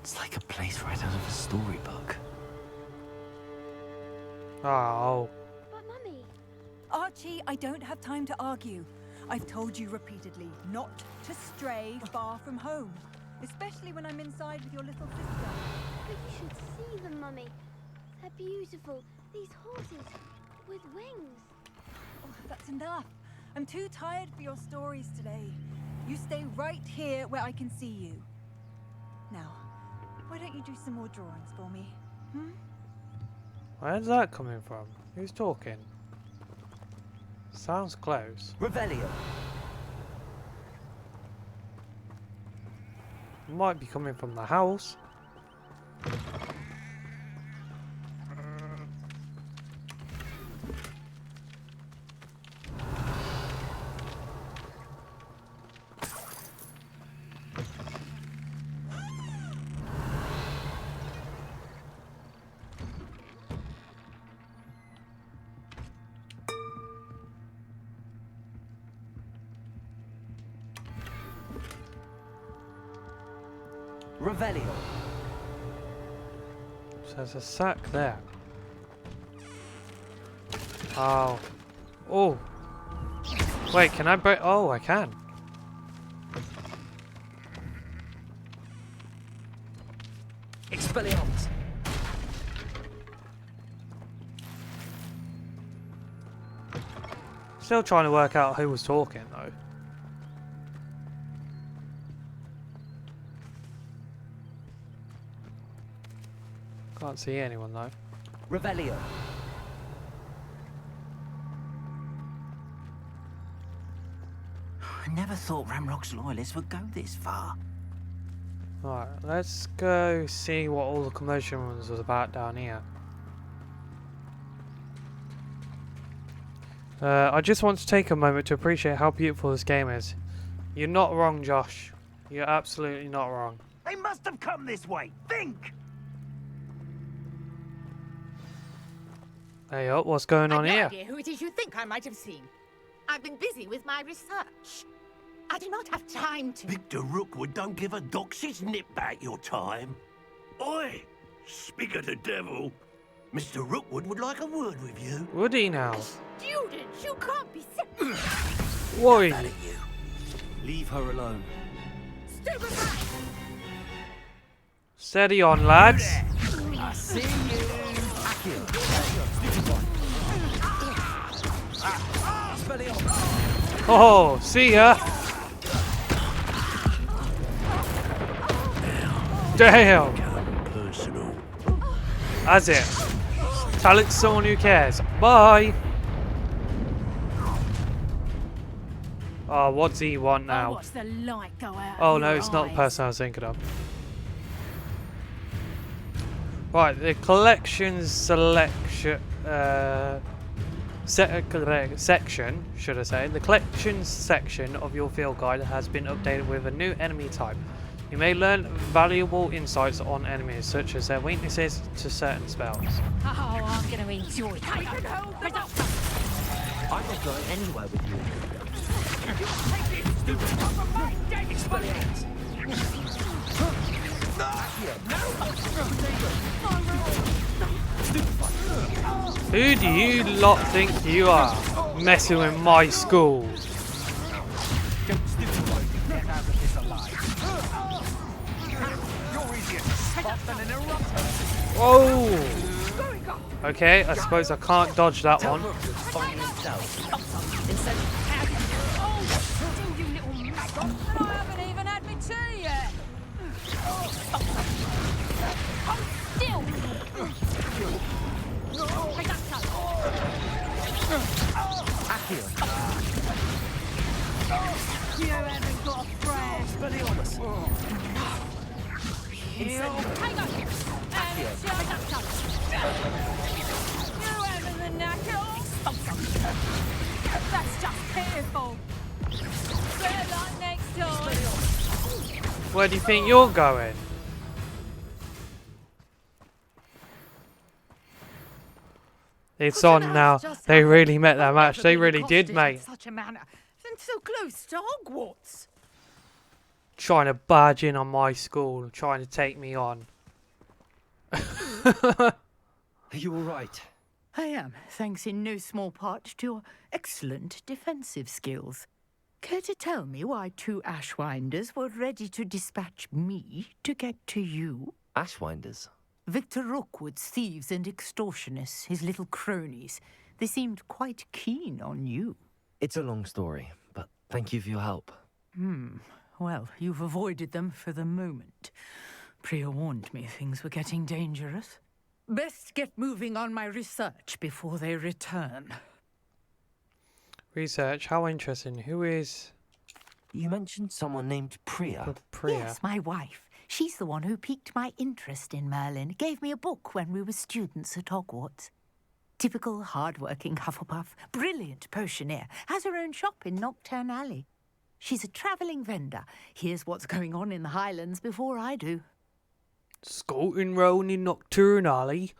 It's like a place right out of a storybook. Oh. But Mummy. Archie, I don't have time to argue. I've told you repeatedly not to stray far from home, especially when I'm inside with your little sister. But you should see them, Mummy. They're beautiful. These horses with wings. Oh, that's enough. I'm too tired for your stories today. You stay right here where I can see you. Now, Why don't you do some more drawings for me? Hmm? Where's that coming from? Who's talking? Sounds close. Revelio. Might be coming from the house. Revelio. So there's a sack there. Oh. Oh. Wait, can I break? Oh, I can. Expelliarmus. Still trying to work out who was talking though. Can't see anyone though. Revelio. I never thought Ramrock's loyalists would go this far. Alright, let's go see what all the commotion was about down here. I just want to take a moment to appreciate how beautiful this game is. You're not wrong, Josh. You're absolutely not wrong. They must have come this way. Think! Hey up, what's going on I've no here? idea who it is you think I might have seen. I've been busy with my research. I do not have time to... Victor Rookwood don't give a doxy's nip back your time. Oi! Speak of the devil. Mr. Rookwood would like a word with you. Would he now? Students, you can't be sick. Why? Leave her alone. Stupid man! Steady on, lads. I see you. Oh, see ya. Damn. Personal. That's it. Tell it to someone who cares. Bye. Oh, what's he want now? Watch the light go out. Oh no, it's not the person I was thinking of. Right, the collections selection section, should I say? The collections section of your field guide has been updated with a new enemy type. You may learn valuable insights on enemies, such as their weaknesses to certain spells. Oh, I'm going to enjoy it. I'm not going anywhere with you. Who do you lot think you are, messing with my school? Whoa! Okay, I suppose I can't dodge that one. I haven't even had my tea yet. Still! You haven't got a friend. You having the knackers? That's just pitiful. Better luck next time. Where do you think you're going? It's on now. They really met that match. They really did, mate. Such a manner, and so close to Hogwarts. Trying to barge in on my school, trying to take me on. Are you all right? I am, thanks in no small part to your excellent defensive skills. Care to tell me why two Ashwinders were ready to dispatch me to get to you? Ashwinders? Victor Rookwood's thieves and extortionists, his little cronies. They seemed quite keen on you. It's a long story, but thank you for your help. Well, you've avoided them for the moment. Priya warned me things were getting dangerous. Best get moving on my research before they return. Research? How interesting. Who is... You mentioned someone named Priya. Priya? Yes, my wife. She's the one who piqued my interest in Merlin. Gave me a book when we were students at Hogwarts. Typical hard-working Hufflepuff. Brilliant potioneer. Has her own shop in Nocturne Alley. She's a travelling vendor. Hears what's going on in the Highlands before I do. Scouting round in Nocturne Alley?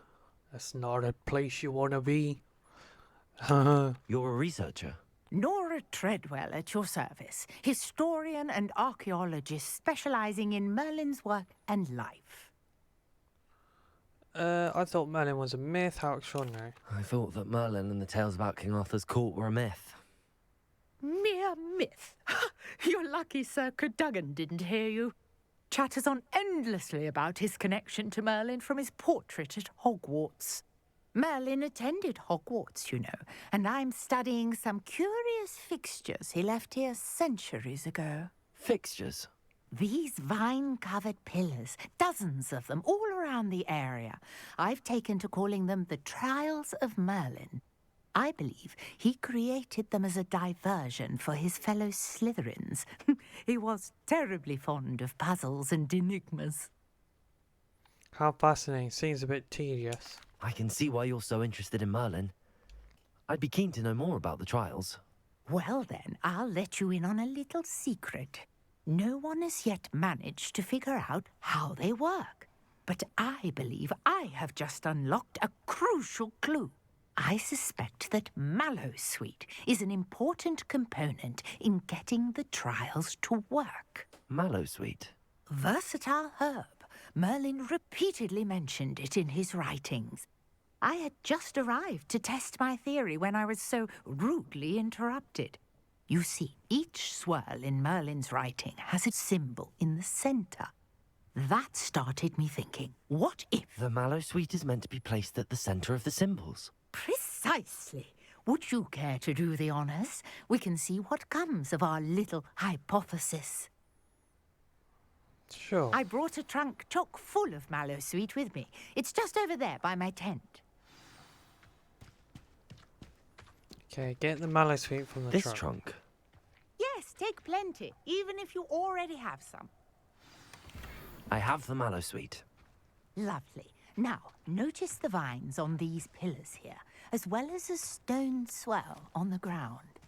That's not a place you want to be. You're a researcher? Nora Treadwell at your service. Historian and archaeologist specialising in Merlin's work and life. I thought Merlin was a myth. How extraordinary. I thought that Merlin and the tales about King Arthur's court were a myth. Mere myth. You're lucky Sir Cadogan didn't hear you. Chatters on endlessly about his connection to Merlin from his portrait at Hogwarts. Merlin attended Hogwarts, you know, and I'm studying some curious fixtures he left here centuries ago. Fixtures? These vine-covered pillars, dozens of them, all around the area. I've taken to calling them the Trials of Merlin. I believe he created them as a diversion for his fellow Slytherins. He was terribly fond of puzzles and enigmas. How fascinating. Seems a bit tedious. I can see why you're so interested in Merlin. I'd be keen to know more about the trials. Well then, I'll let you in on a little secret. No one has yet managed to figure out how they work. But I believe I have just unlocked a crucial clue. I suspect that Mallowsweet is an important component in getting the trials to work. Mallowsweet? Versatile herb. Merlin repeatedly mentioned it in his writings. I had just arrived to test my theory when I was so rudely interrupted. You see, each swirl in Merlin's writing has a symbol in the centre. That started me thinking, what if... The Mallowsweet is meant to be placed at the centre of the symbols. Precisely. Would you care to do the honours? We can see what comes of our little hypothesis. Sure. I brought a trunk chock full of Mallowsweet with me. It's just over there by my tent. Okay, get the Mallowsweet from the This trunk. trunk? Yes, take plenty, even if you already have some. I have the Mallowsweet. Lovely. Now, notice the vines on these pillars here, as well as a stone swell on the ground.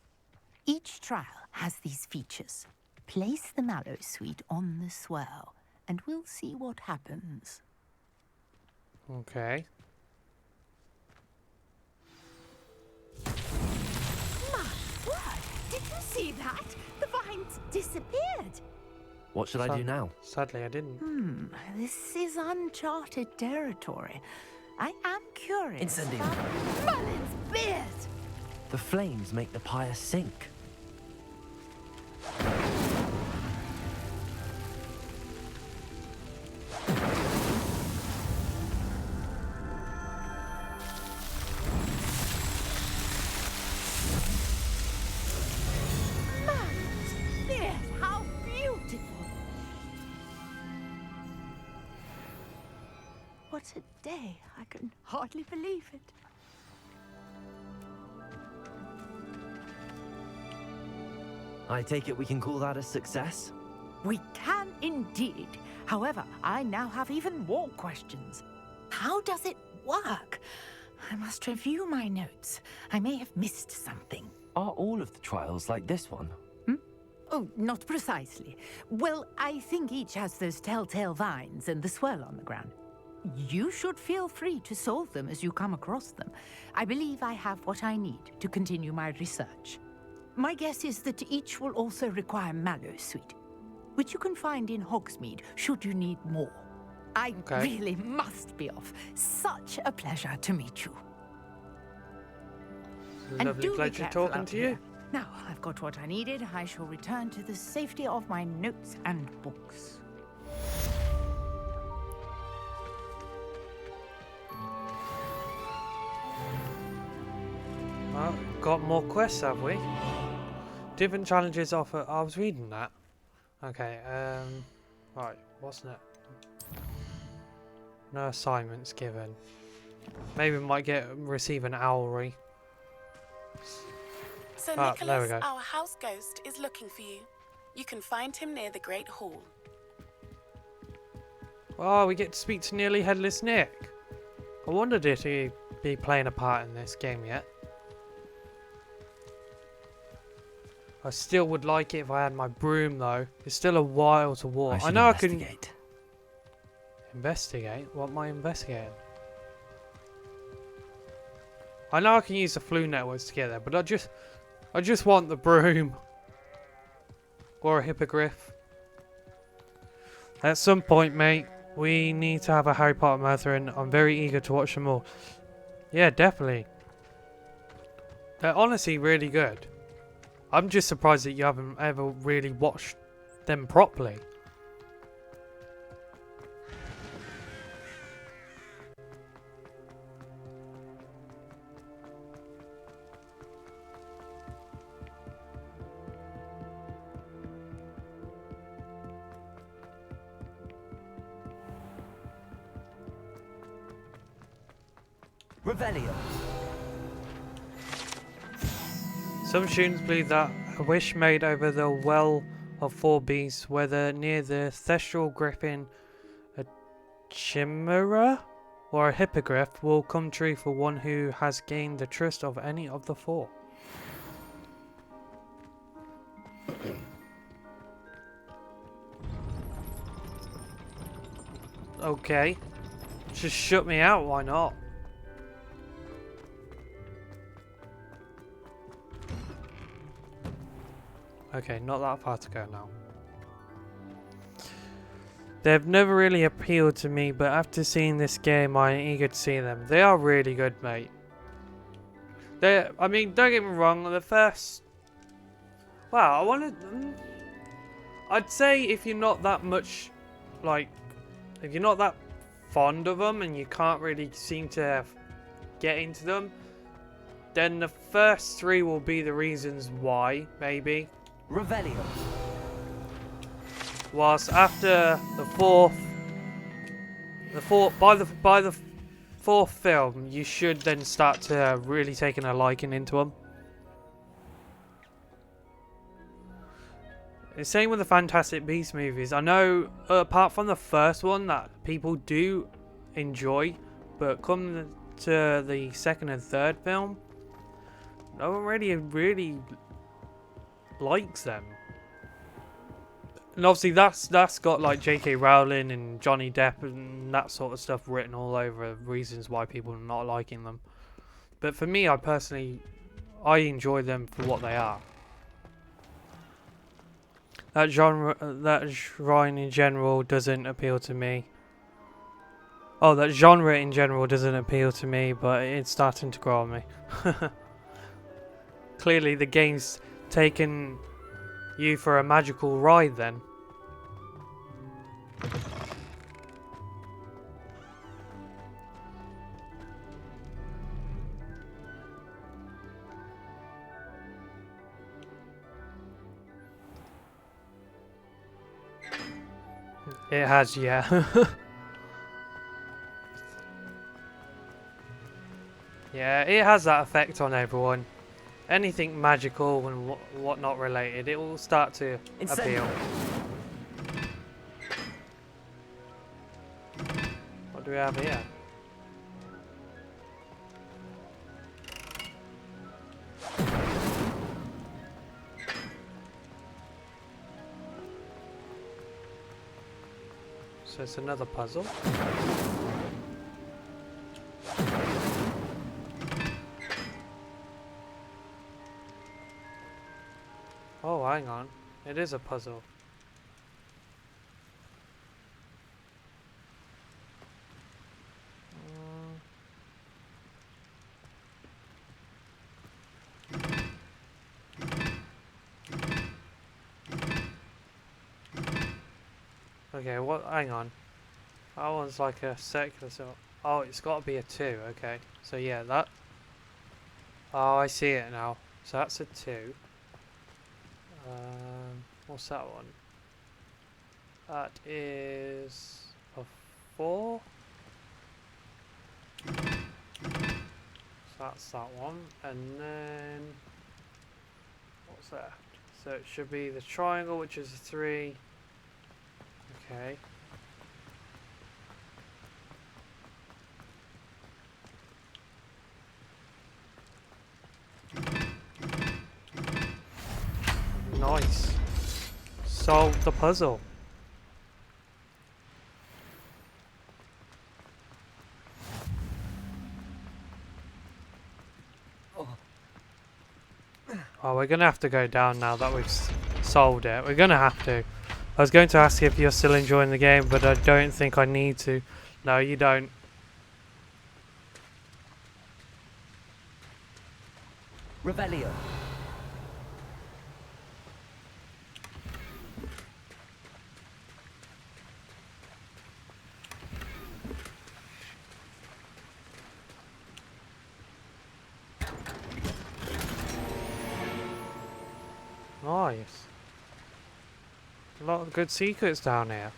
Each trial has these features. Place the Mallowsweet on the swell, and we'll see what happens. Okay. My word! Did you see that? The vines disappeared. What should I do now? Sadly, I didn't. This is uncharted territory. I am curious. Incendium. Merlin's beard! The flames make the pyre sink. Merlin's beard! How beautiful! What a day. I can hardly believe it. I take it we can call that a success? We can indeed. However, I now have even more questions. How does it work? I must review my notes. I may have missed something. Are all of the trials like this one? Oh, not precisely. Well, I think each has those telltale vines and the swirl on the ground. You should feel free to solve them as you come across them. I believe I have what I need to continue my research. My guess is that each will also require Mallowsweet, which you can find in Hogsmeade should you need more. I really must be off. Such a pleasure to meet you. Lovely pleasure talking to you. Now, I've got what I needed. I shall return to the safety of my notes and books. Well, got more quests, have we? Different challenges offer. I was reading that. Okay, right, what's next? No assignments given. Maybe we might receive an owlry. Sir There we Nicholas, go. our house ghost, is looking for you. You can find him near the Great Hall. Oh, we get to speak to nearly headless Nick. I wondered if he'd be playing a part in this game yet. I still would like it if I had my broom though. It's still a while to walk. I know I can investigate. What am I investigating? I know I can use the flu networks to get there, but I just want the broom or a hippogriff. At some point, mate, we need to have a Harry Potter marathon. I'm very eager to watch them all. Yeah, definitely. They're honestly really good. I'm just surprised that you haven't ever really watched them properly. Revelio. Some students believe that a wish made over the Well of Four Beasts, whether near the Thestral Griffin, a Chimera, or a Hippogriff, will come true for one who has gained the trust of any of the four. Okay. Just shut me out, why not? Okay, not that far to go now. They've never really appealed to me, but after seeing this game, I'm eager to see them. They are really good, mate. I mean, don't get me wrong, the first... Wow, I'd say if you're not that much, like... If you're not that fond of them and you can't really seem to get into them, then the first three will be the reasons why, maybe. Revelio. Whilst after by the fourth film, you should then start to really taking a liking into them. The same with the Fantastic Beasts movies. I know, apart from the first one, that people do enjoy, but come to the second and third film, no one really likes them. And obviously that's got like J.K. Rowling and Johnny Depp and that sort of stuff written all over reasons why people are not liking them. But for me, I enjoy them for what they are. That genre in general doesn't appeal to me. Oh, that genre in general doesn't appeal to me, but it's starting to grow on me. Clearly the game's taken you for a magical ride then. It has, yeah. Yeah, it has that effect on everyone. Anything magical and whatnot related, it will start to appeal. What do we have here? So it's another puzzle. Oh, hang on. It is a puzzle. Okay, what? Hang on. That one's like a circular, so... Oh, it's got to be a 2, okay. So yeah, that... Oh, I see it now. So that's a 2. What's that one? That is a 4. So that's that one, and then what's that? So it should be the triangle, which is a 3. Okay. Nice. Solved the puzzle. Oh, we're gonna have to go down now that we've solved it. We're gonna have to. I was going to ask you if you're still enjoying the game, but I don't think I need to. No, you don't. Revelio. Nice. A lot of good secrets down here.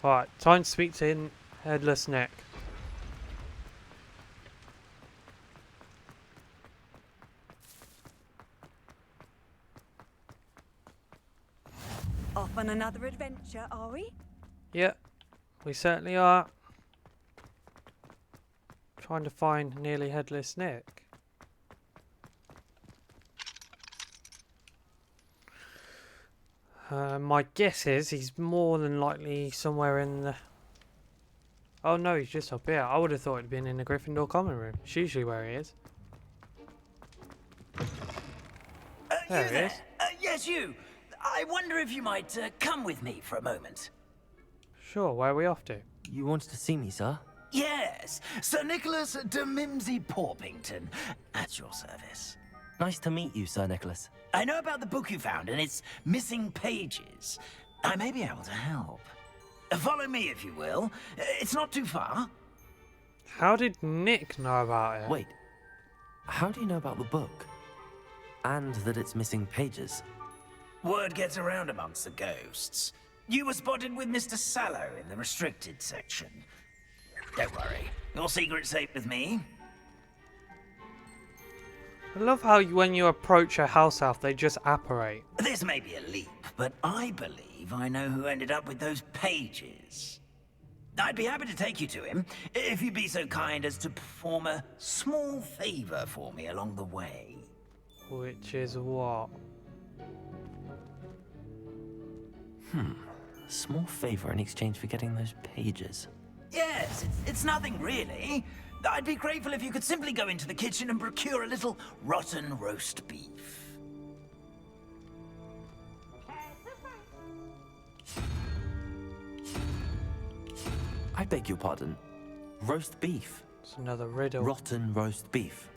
Right, time to speak to Headless Nick. Off on another adventure, are we? Yep, we certainly are. Trying to find nearly Headless Nick. My guess is he's more than likely somewhere in the... Oh no, he's just up here. I would have thought he'd been in the Gryffindor common room. It's usually where he is. There he is. Yes, you. I wonder if you might come with me for a moment. Sure, where are we off to? You wanted to see me, sir? Yes, Sir Nicholas de Mimsy Porpington, at your service. Nice to meet you, Sir Nicholas. I know about the book you found and its missing pages. I may be able to help. Follow me, if you will. It's not too far. How did Nick know about it? Wait, how do you know about the book? And that it's missing pages? Word gets around amongst the ghosts. You were spotted with Mr. Sallow in the restricted section. Don't worry, your secret's safe with me. I love how when you approach a house elf, they just apparate. This may be a leap, but I believe I know who ended up with those pages. I'd be happy to take you to him, if you'd be so kind as to perform a small favor for me along the way. Which is what? A small favor in exchange for getting those pages. Yes, it's nothing really. I'd be grateful if you could simply go into the kitchen and procure a little rotten roast beef. I beg your pardon. Roast beef. It's another riddle. Rotten roast beef.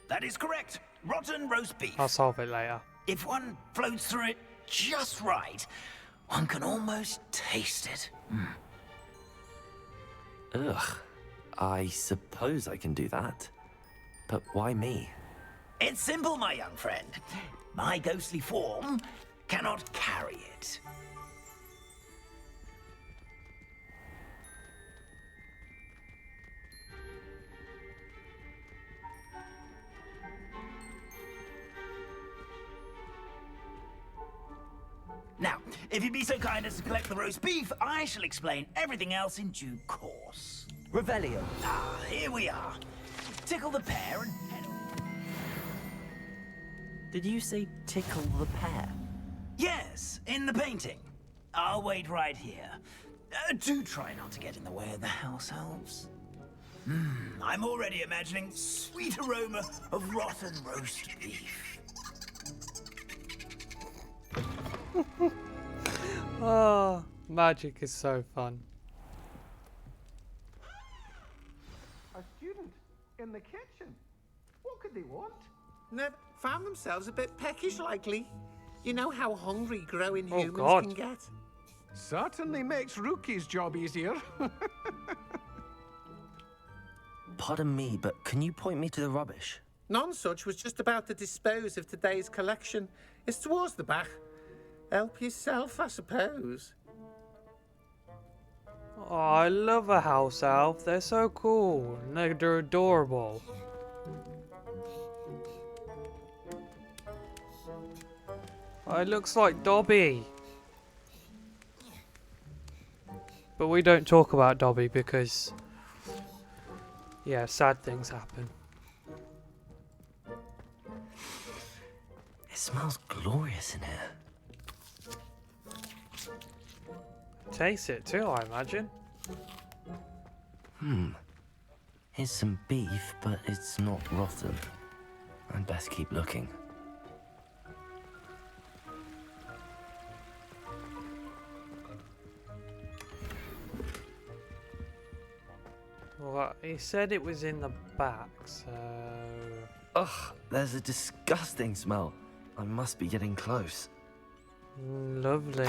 That is correct. Rotten roast beef. I'll solve it later. If one floats through it just right, one can almost taste it. Ugh. I suppose I can do that. But why me? It's simple, my young friend. My ghostly form cannot carry it. Now, if you'd be so kind as to collect the roast beef, I shall explain everything else in due course. Revelio. Ah, here we are. Tickle the pear and head on. Did you say tickle the pear? Yes, in the painting. I'll wait right here. Do try not to get in the way of the house elves. I'm already imagining sweet aroma of rotten roast beef. Oh, magic is so fun. A student in the kitchen? What could they want? They've found themselves a bit peckish, likely. You know how hungry growing Oh, humans God. can get. Certainly makes Rookie's job easier. Pardon me, but can you point me to the rubbish? None such was just about to dispose of today's collection. It's towards the back. Help yourself, I suppose. Oh, I love a house elf. They're so cool. And they're adorable. Oh, it looks like Dobby. But we don't talk about Dobby because, yeah, sad things happen. It smells glorious in here. Taste it too, I imagine. Here's some beef, but it's not rotten. I'd best keep looking. Well, he said it was in the back, so... Ugh, there's a disgusting smell. I must be getting close. Lovely.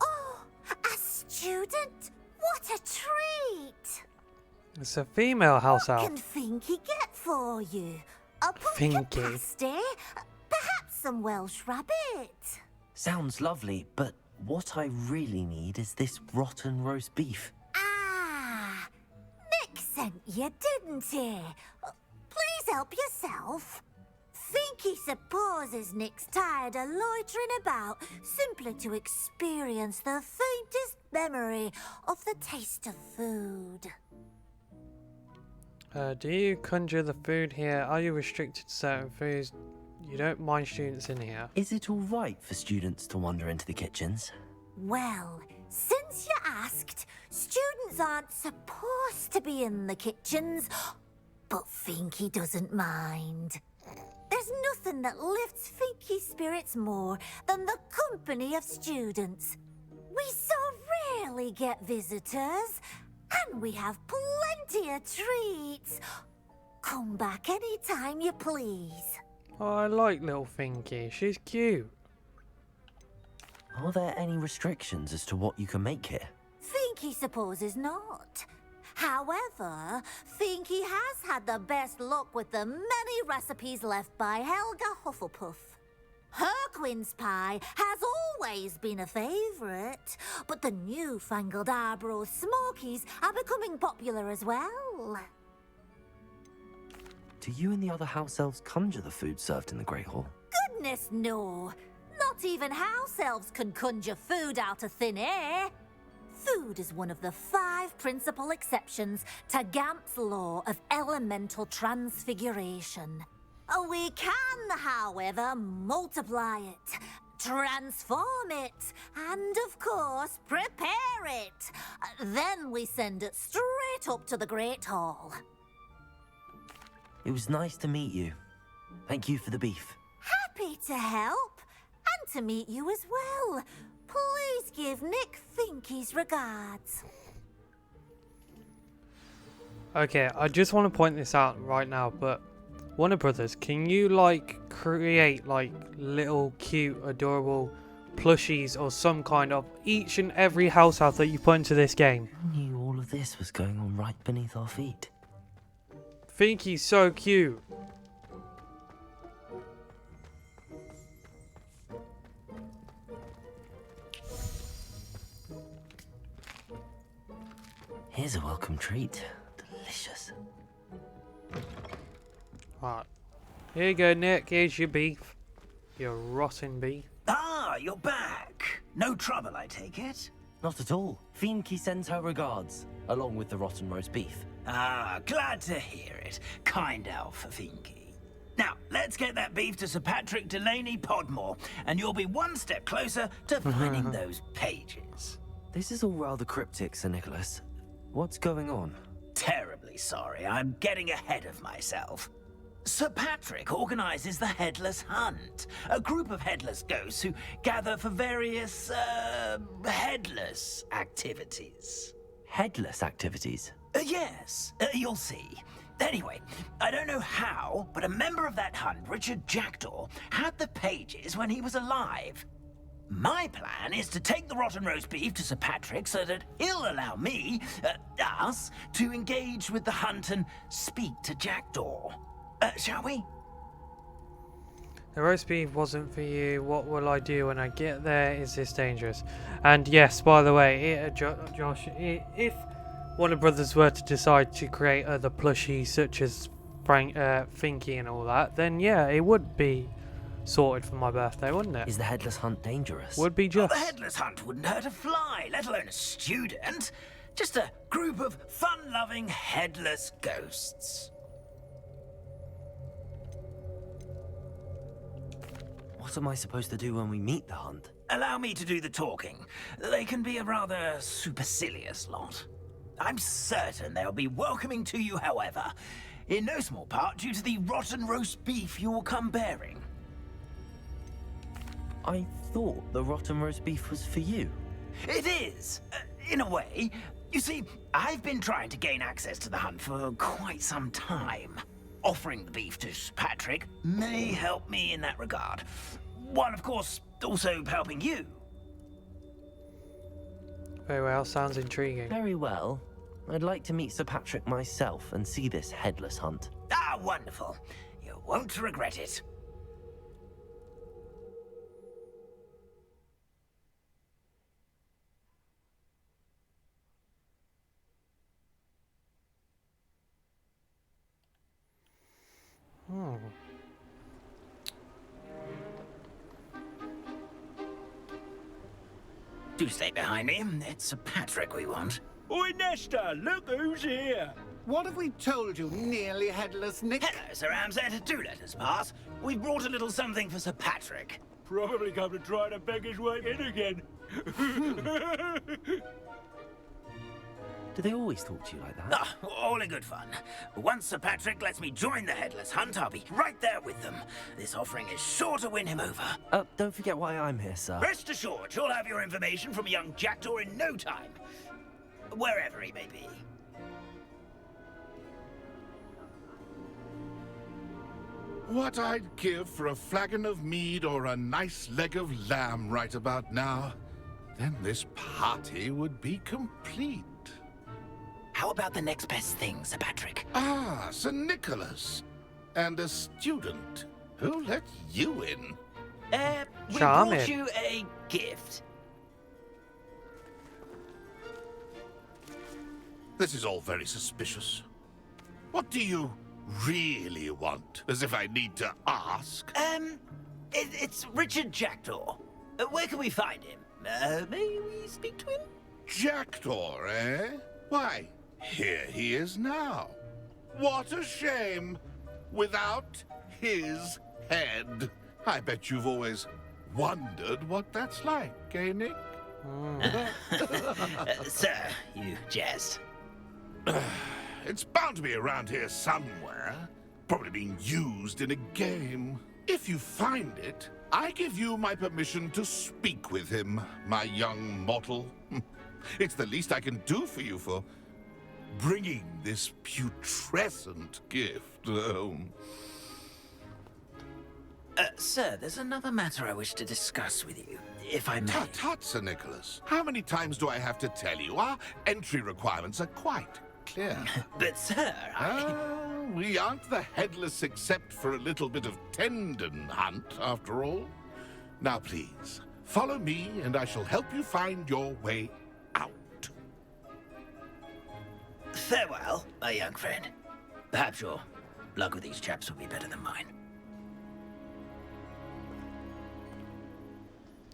Oh, a student? What a treat! It's a female house What elf. can Finky get for you? A pumpkin Finky. pasty? Perhaps some Welsh rabbit? Sounds lovely, but what I really need is this rotten roast beef. Ah, Nick sent you, didn't he? Please help yourself. Finky supposes Nick's tired of loitering about simply to experience the faintest memory of the taste of food. Do you conjure the food here? Are you restricted to certain foods? You don't mind students in here? Is it all right for students to wander into the kitchens? Well, since you asked, students aren't supposed to be in the kitchens, but Finky doesn't mind. There's nothing that lifts Finky's spirits more than the company of students. We so rarely get visitors, and we have plenty of treats. Come back any time you please. Oh, I like little Finky. She's cute. Are there any restrictions as to what you can make here? Finky supposes not. However, Finky has had the best luck with the many recipes left by Helga Hufflepuff. Her quince pie has always been a favourite, but the newfangled Arborough Smokies are becoming popular as well. Do you and the other house elves conjure the food served in the Great Hall? Goodness no! Not even house elves can conjure food out of thin air. Food is one of the 5 principal exceptions to Gamp's law of elemental transfiguration. We can, however, multiply it, transform it, and of course, prepare it. Then we send it straight up to the Great Hall. It was nice to meet you. Thank you for the beef. Happy to help, and to meet you as well. Please give Nick Finky's regards. Okay, I just want to point this out right now, but Warner Brothers, can you create little cute, adorable plushies or some kind of each and every house elf that you put into this game? I knew all of this was going on right beneath our feet. Finky's so cute. Here's a welcome treat. Delicious. Right. Here you go, Nick. Here's your beef. Your rotten beef. Ah, you're back. No trouble, I take it? Not at all. Finky sends her regards, along with the rotten roast beef. Ah, glad to hear it. Kind elf for Finky. Now, let's get that beef to Sir Patrick Delaney Podmore, and you'll be one step closer to finding those pages. This is all rather cryptic, Sir Nicholas. What's going on? Terribly sorry, I'm getting ahead of myself. Sir Patrick organizes the Headless Hunt, a group of headless ghosts who gather for various, headless activities. Headless activities? Yes, you'll see. Anyway, I don't know how, but a member of that hunt, Richard Jackdaw, had the pages when he was alive. My plan is to take the rotten roast beef to Sir Patrick so that he'll allow me, us, to engage with the hunt and speak to Jackdaw. Shall we? The roast beef wasn't for you. What will I do when I get there? Is this dangerous? And yes, by the way, Josh, if Warner Brothers were to decide to create other plushies such as Finky and all that, then yeah, it would be sorted for my birthday, wouldn't it? Is the headless hunt dangerous? Would be just. Well, the headless hunt wouldn't hurt a fly, let alone a student. Just a group of fun-loving headless ghosts. What am I supposed to do when we meet the hunt? Allow me to do the talking. They can be a rather supercilious lot. I'm certain they'll be welcoming to you, however, in no small part due to the rotten roast beef you will come bearing. I thought the rotten roast beef was for you. It is, in a way. You see, I've been trying to gain access to the hunt for quite some time. Offering the beef to Patrick may help me in that regard. While, of course, also helping you. Very well, sounds intriguing. Very well. I'd like to meet Sir Patrick myself and see this headless hunt. Ah, wonderful. You won't regret it. Do stay behind me. It's Sir Patrick we want. Oi, Nesta, look who's here. What have we told you, nearly headless Nick? Hello, Sir Ramsay. Do let us pass. We've brought a little something for Sir Patrick. Probably come to try to beg his way in again. Do they always talk to you like that? Ah, all in good fun. Once Sir Patrick lets me join the headless hunt, I'll be right there with them. This offering is sure to win him over. Don't forget why I'm here, sir. Rest assured, you'll have your information from young Jackdaw in no time. Wherever he may be. What I'd give for a flagon of mead or a nice leg of lamb right about now. Then this party would be complete. How about the next best thing, Sir Patrick? Ah, Sir Nicholas. And a student. Who let you in? We Charming. brought you a gift. This is all very suspicious. What do you really want? As if I need to ask. It's Richard Jackdaw. Where can we find him? May we speak to him? Jackdaw, eh? Why, here he is now. What a shame. Without his head. I bet you've always wondered what that's like, eh, Nick? Sir, you jest. It's bound to be around here somewhere. Probably being used in a game. If you find it, I give you my permission to speak with him, my young mortal. It's the least I can do for you for bringing this putrescent gift home. Sir, there's another matter I wish to discuss with you, if I may. Tut, tut, Sir Nicholas. How many times do I have to tell you? Our entry requirements are quite clear. But, sir, we aren't the headless except for a little bit of tendon hunt, after all. Now, please, follow me, and I shall help you find your way out. Farewell, my young friend. Perhaps your luck with these chaps will be better than mine.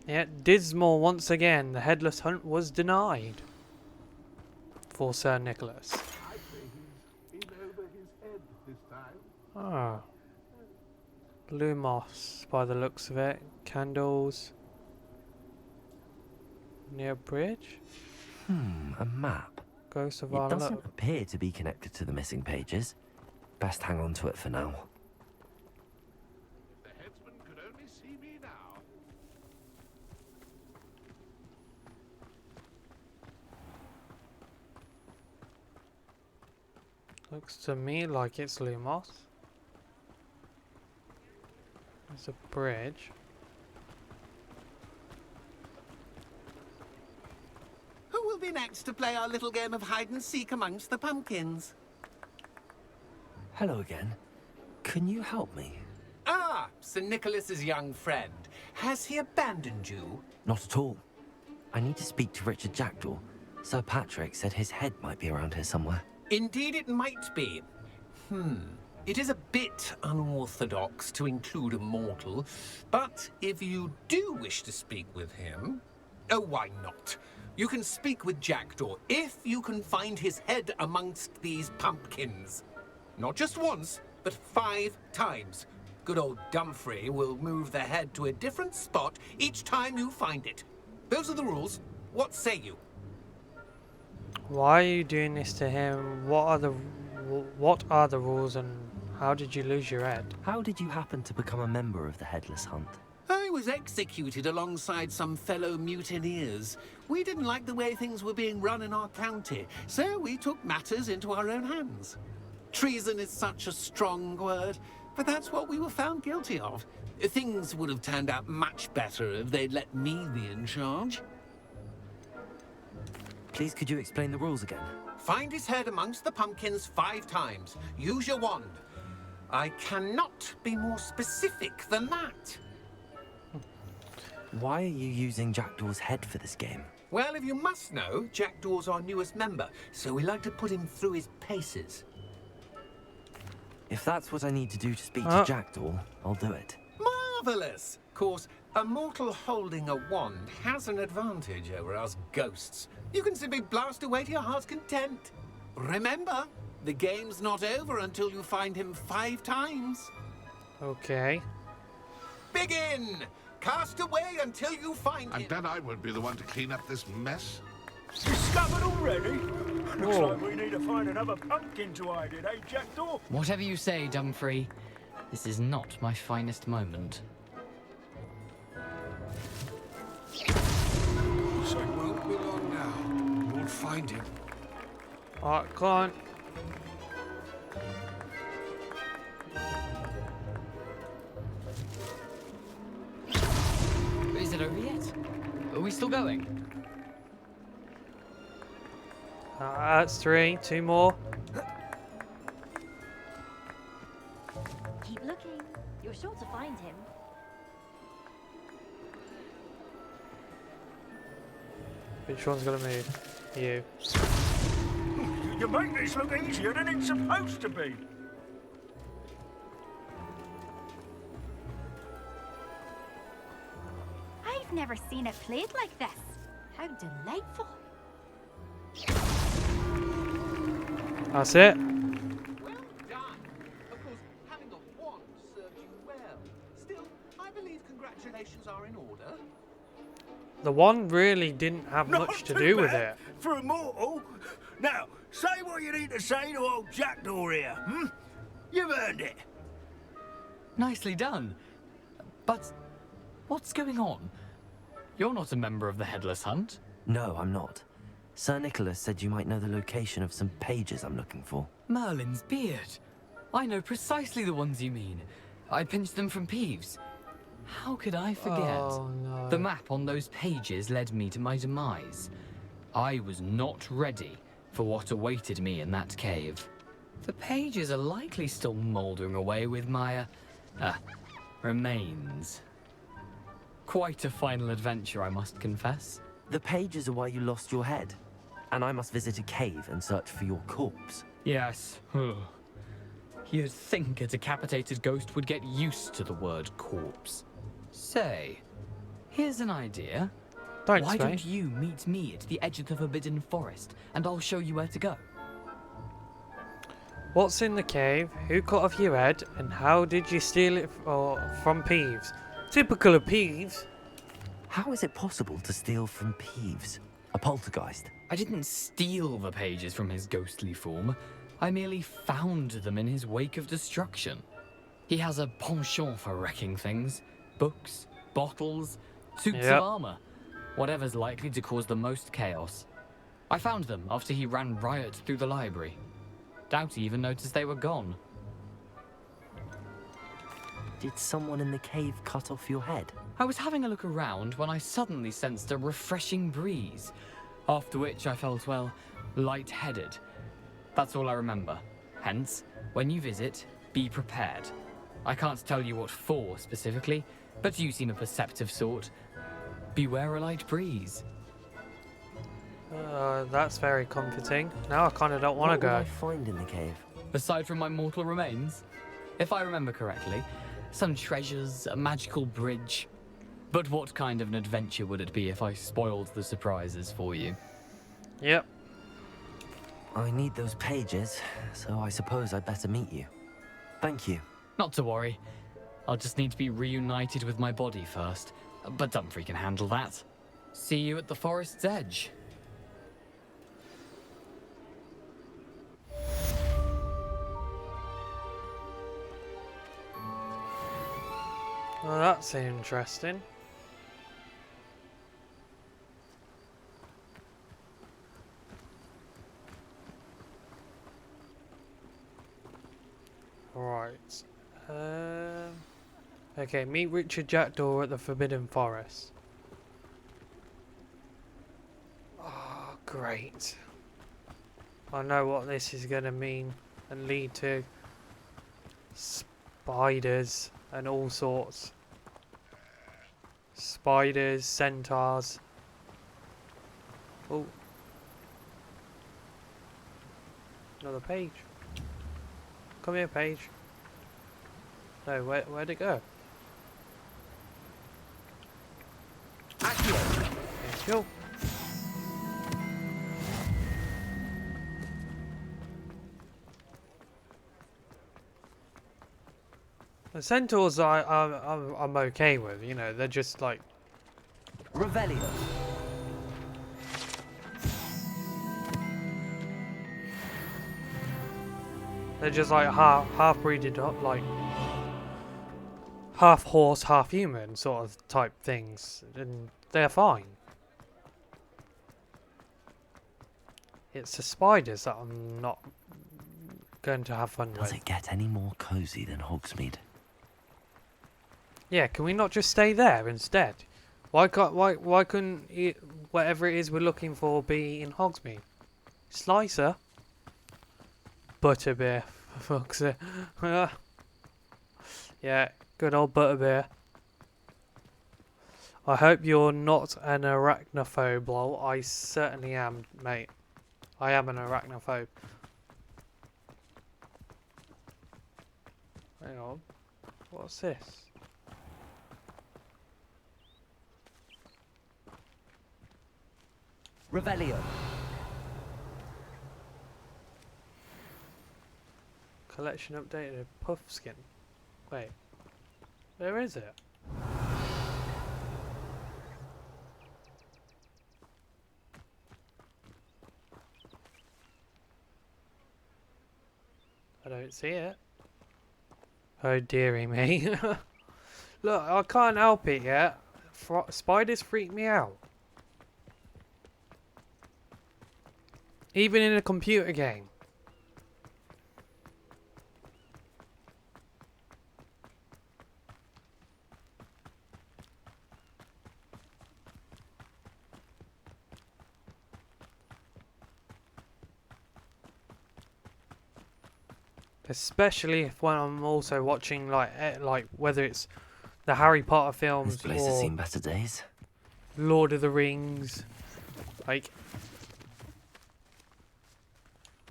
Yeah, dismal once again. The headless hunt was denied for Sir Nicholas. Ah, blue moss by the looks of it. Candles near a bridge. A map. Ghost of It our doesn't love. appear to be connected to the missing pages. Best hang on to it for now. The headsman could only see me now. Looks to me like it's Lumos. There's a bridge. will be next to play our little game of hide and seek amongst the pumpkins? Hello again. Can you help me? Ah, Sir Nicholas's young friend. Has he abandoned you? Not at all. I need to speak to Richard Jackdaw. Sir Patrick said his head might be around here somewhere. Indeed it might be. It is a bit unorthodox to include a mortal, but if you do wish to speak with him... Oh, why not? You can speak with Jackdaw if you can find his head amongst these pumpkins. Not just once, but 5 times. Good old Dumfrey will move the head to a different spot each time you find it. Those are the rules. What say you? Why are you doing this to him? What are the rules, and how did you lose your head? How did you happen to become a member of the Headless Hunt? I was executed alongside some fellow mutineers. We didn't like the way things were being run in our county, so we took matters into our own hands. Treason is such a strong word, but that's what we were found guilty of. Things would have turned out much better if they'd let me be in charge. Please, could you explain the rules again? Find his head amongst the pumpkins 5 times. Use your wand. I cannot be more specific than that. Why are you using Jackdaw's head for this game? Well, if you must know, Jackdaw's our newest member, so we like to put him through his paces. If that's what I need to do to speak to Jackdaw, I'll do it. Marvellous! Of course, a mortal holding a wand has an advantage over us ghosts. You can simply blast away to your heart's content. Remember, the game's not over until you find him 5 times. Okay. Begin! Cast away until you find him. And then I would be the one to clean up this mess. Discovered already? Looks Whoa. like we need to find another pumpkin to hide in, eh, Jackdaw? Whatever you say, Dumfrey. This is not my finest moment. So it won't be long now. We'll find him. Alright, come on. Is it over yet? Are we still going? That's 3. 2 more. Keep looking. You're sure to find him. Which one's gonna move? You. You make this look easier than it's supposed to be. I've never seen it played like this. How delightful. That's it. Well done. Of course, having a wand served you well. Still, I believe congratulations are in order. The one really didn't have much to do with it. For a mortal. Now, say what you need to say to old Jackdaw here, hmm? You've earned it. Nicely done. But what's going on? You're not a member of the Headless Hunt. No, I'm not. Sir Nicholas said you might know the location of some pages I'm looking for. Merlin's beard. I know precisely the ones you mean. I pinched them from Peeves. How could I forget? Oh, no. The map on those pages led me to my demise. I was not ready for what awaited me in that cave. The pages are likely still mouldering away with my, remains. Quite a final adventure, I must confess. The pages are why you lost your head. And I must visit a cave and search for your corpse. Yes. You'd think a decapitated ghost would get used to the word corpse. Say, here's an idea. Thanks, Why mate. don't you meet me at the edge of the Forbidden Forest, and I'll show you where to go? What's in the cave? Who cut off your head? And how did you steal it from Peeves? Typical of Peeves. How is it possible to steal from Peeves? A poltergeist? I didn't steal the pages from his ghostly form. I merely found them in his wake of destruction. He has a penchant for wrecking things. Books, bottles, suits of armor. Whatever's likely to cause the most chaos. I found them after he ran riot through the library. Doubt he even noticed they were gone. Did someone in the cave cut off your head? I was having a look around when I suddenly sensed a refreshing breeze. After which I felt, well, lightheaded. That's all I remember. Hence, when you visit, be prepared. I can't tell you what for specifically, but you seem a perceptive sort. Beware a light breeze. That's very comforting. Now I kind of don't want to go. What would I find in the cave? Aside from my mortal remains, if I remember correctly, some treasures, a magical bridge. But what kind of an adventure would it be if I spoiled the surprises for you? Yep. I need those pages, so I suppose I'd better meet you. Thank you. Not to worry. I'll just need to be reunited with my body first. But Dumfries can handle that. See you at the forest's edge. Well, that's interesting. Right. Okay, meet Richard Jackdaw at the Forbidden Forest. Oh, great. I know what this is going to mean and lead to. Spiders and all sorts. Spiders, centaurs. Oh. Another page. Come here, page. No, where'd it go? Thank you. The centaurs I'm okay with, you know, they're just like Revelio. they're just like half breeded up, like half horse, half human sort of type things, and they're fine. It's the spiders that I'm not going to have fun with. Does it get any more cozy than Hogsmeade? Yeah, can we not just stay there instead? Why couldn't it, whatever it is we're looking for be in Hogsmeade? Slicer? Butterbeer, for fuck's sake. Yeah, good old Butterbeer. I hope you're not an arachnophobe, lol. I certainly am, mate. I am an arachnophobe. Hang on. What's this? Revelio. Collection updated. Puffskin. Wait. Where is it? I don't see it. Oh dearie me. Look, I can't help it yet. Spiders freak me out. Even in a computer game. Especially if when I'm also watching like whether it's the Harry Potter films This place has or seen better days. Lord of the Rings, like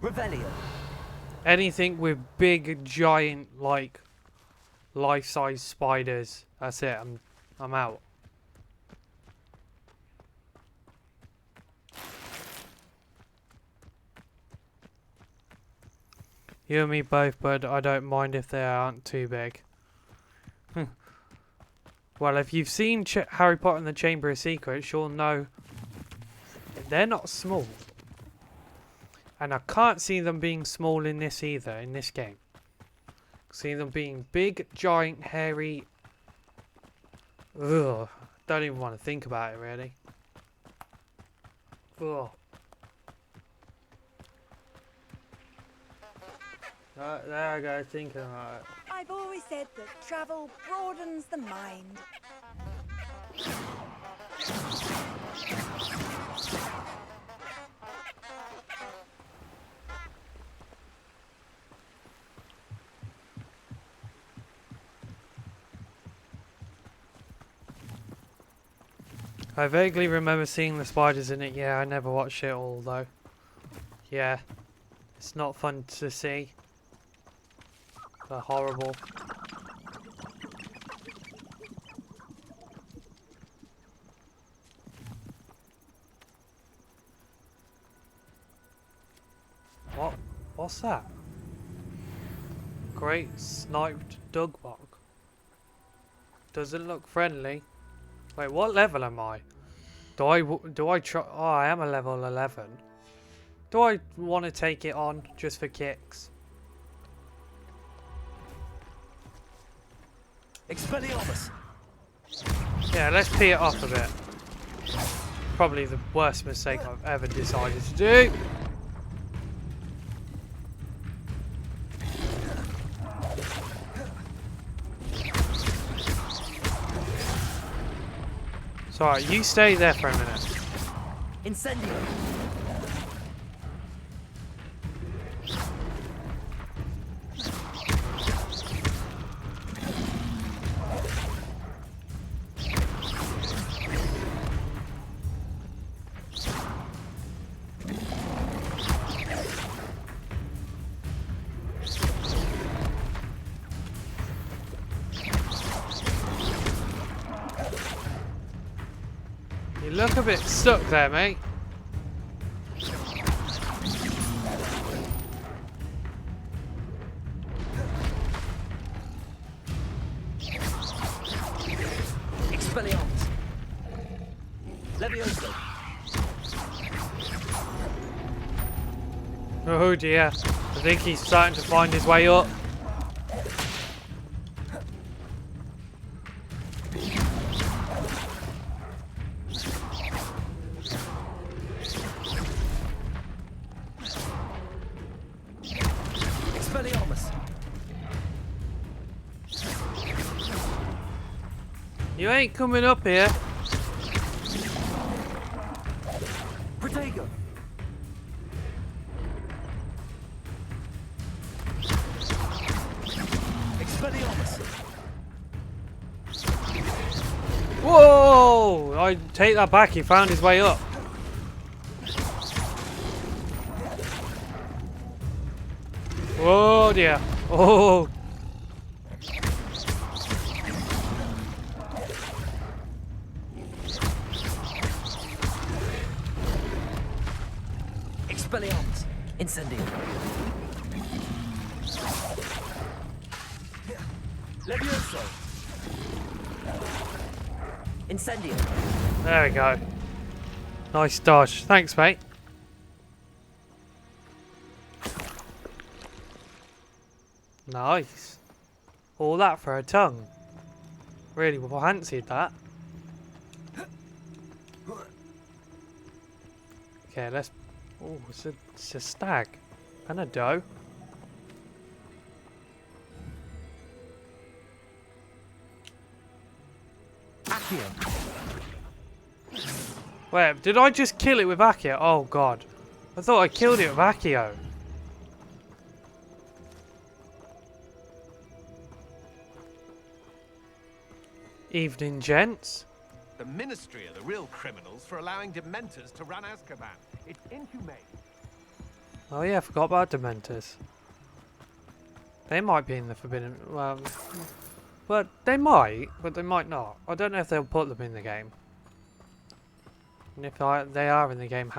Revelio. anything with big giant like life-size spiders. That's it. I'm out. You and me both, but I don't mind if they aren't too big. Well, if you've seen Harry Potter and the Chamber of Secrets, you'll know they're not small. And I can't see them being small in this either, in this game. See them being big, giant, hairy. Ugh. Don't even want to think about it, really. Ugh. There I go, thinking about it. I've always said that travel broadens the mind. I vaguely remember seeing the spiders in it. Yeah, I never watched it all though. Yeah, it's not fun to see. They're horrible. What's that? Great sniped dugbog. Doesn't look friendly. Wait, what level am I? Do I try? Oh, I am a level 11. Do I want to take it on just for kicks? Expelliarmus! Yeah, let's pee it off a bit. Probably the worst mistake I've ever decided to do. Sorry, you stay there for a minute. Incendio! You look a bit stuck there, mate. Expelliarmus! Levioso! Oh dear. I think he's starting to find his way up. Expelliarmus! You ain't coming up here. Protego! Expelliarmus! Whoa! I take that back. He found his way up. Oh dear. Oh. Expelliarmus! Incendio! Levioso! Incendio! There we go. Nice dodge. Thanks, mate. Nice. All that for a tongue. Really fancied that. Okay, let's... Oh, it's a stag. And a doe. Accio! Wait, did I just kill it with Accio? Oh god. I thought I killed it with Accio. Evening, gents. The Ministry are the real criminals for allowing Dementors to run Azkaban. It's inhumane. Oh yeah, I forgot about Dementors. They might be in the Forbidden... Well, but they might not. I don't know if they'll put them in the game. And if they are in the game,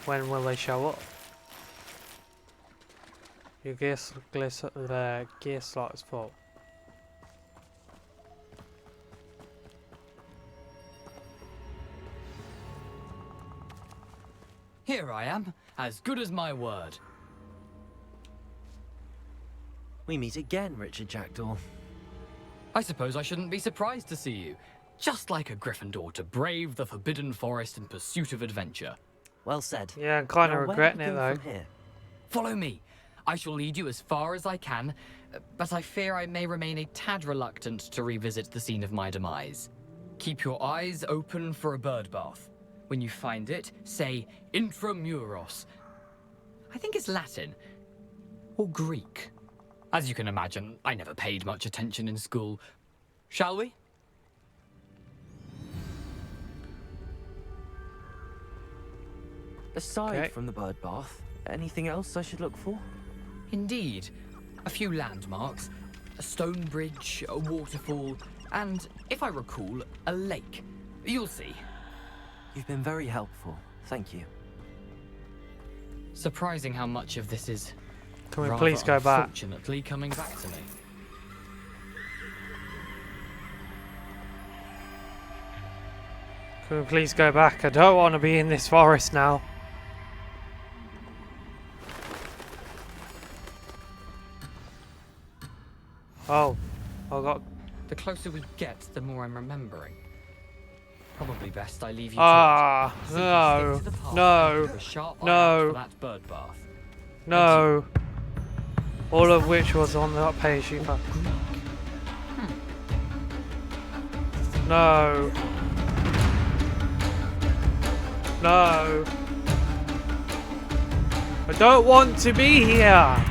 when will they show up? Your gear slot is full. Here I am, as good as my word. We meet again, Richard Jackdaw. I suppose I shouldn't be surprised to see you. Just like a Gryffindor to brave the Forbidden Forest in pursuit of adventure. Well said. Yeah, I'm kind of regretting it though. Follow me. I shall lead you as far as I can, but I fear I may remain a tad reluctant to revisit the scene of my demise. Keep your eyes open for a bird bath. When you find it, say intramuros. I think it's Latin. Or Greek. As you can imagine, I never paid much attention in school. Shall we? Aside from the bird bath, anything else I should look for? Indeed. A few landmarks, a stone bridge, a waterfall, and, if I recall, a lake. You'll see. You've been very helpful. Thank you. Surprising how much of this is Can we rather please go back? unfortunately coming back to me. Can we please go back? I don't want to be in this forest now. Oh, I got. The closer we get, the more I'm remembering. Probably best I leave you Ah, to it. no, Simply stick to the path no, and keep a sharp eye out no, for that bird bath. no. All of which was on that page you found. No. No. I don't want to be here.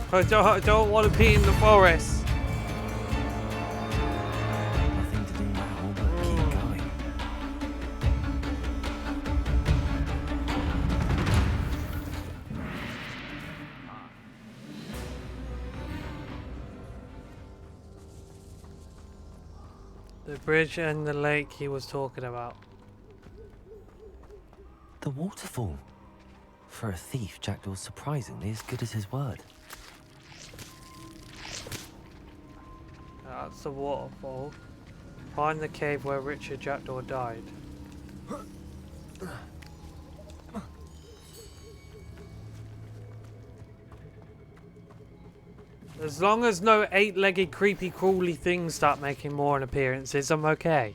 I don't want to be in the forest. Nothing to do now but keep going. The bridge and the lake he was talking about. The waterfall. For a thief, Jackdaw's surprisingly as good as his word. That's the waterfall. Find the cave where Richard Jackdaw died. As long as no 8-legged creepy crawly things start making more appearances, I'm okay.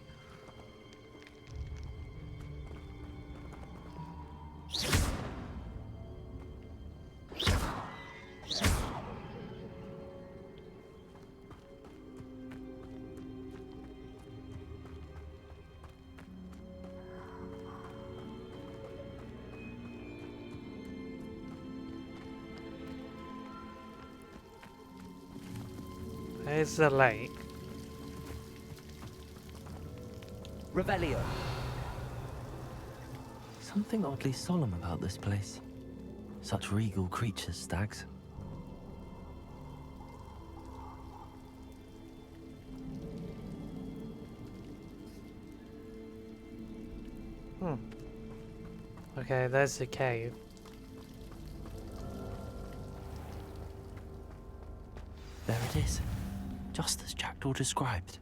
There's the lake. Revelio. Something oddly solemn about this place. Such regal creatures, stags. Okay, there's the cave. There it is. Just as Jackdaw described.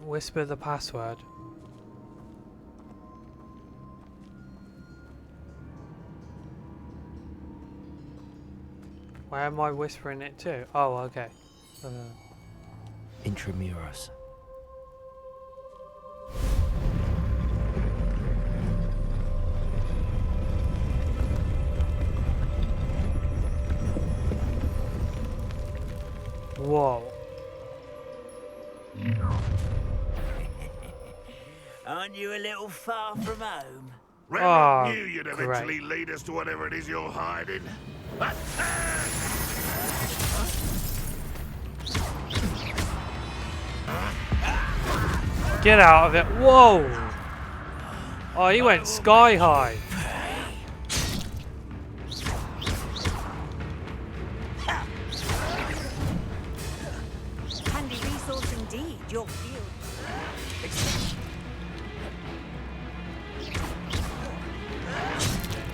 Whisper the password. Where am I whispering it to? Oh, okay. Intramuros. Whoa. Aren't you a little far from home? Remy knew you'd eventually lead us to whatever it is you're hiding. Get out of it. Whoa. Oh, he went sky high. Handy resource indeed, your field.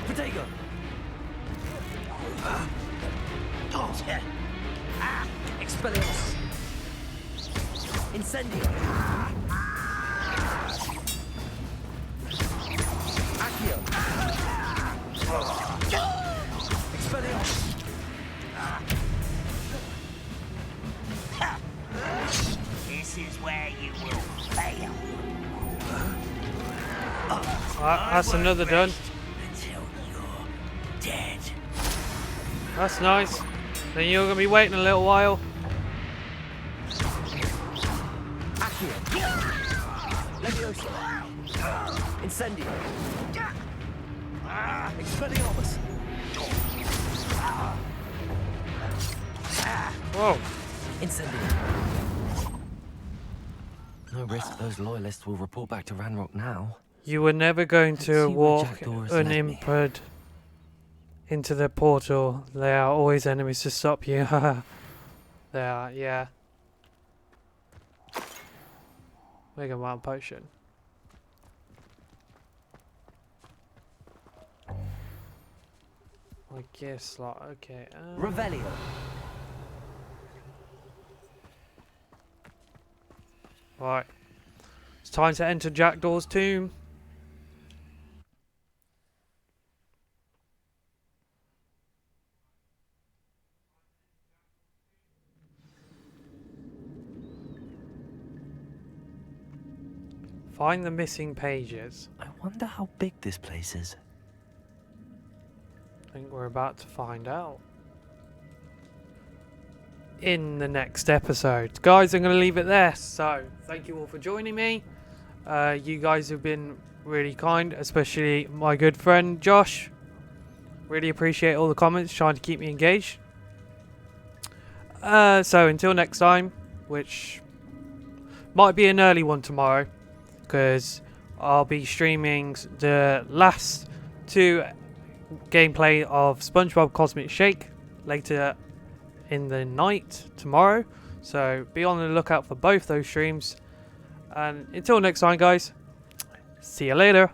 Potato. Expelliarmus. Incendio. Accio. Expelliarmus. This is where you will fail. That's another done. Until you're dead. That's nice. Then you're gonna be waiting a little while. Accio. Leviosa. Incendio. Expelliarmus. Whoa. Incendiary. No risk those loyalists will report back to Ranrock now. You were never going to see where walk Jackdaw has led me. unimpeded into the portal. There are always enemies to stop you. There are, yeah. Mega Man potion. I guess, like, okay. Revelio. Right. It's time to enter Jackdaw's tomb. Find the missing pages. I wonder how big this place is. I think we're about to find out in the next episode. Guys, I'm going to leave it there. So, thank you all for joining me. You guys have been really kind, especially my good friend Josh. Really appreciate all the comments, trying to keep me engaged. So, until next time, which might be an early one tomorrow, because I'll be streaming the last 2 gameplay of SpongeBob Cosmic Shake later in the night tomorrow, so be on the lookout for both those streams. And until next time, guys, see you later.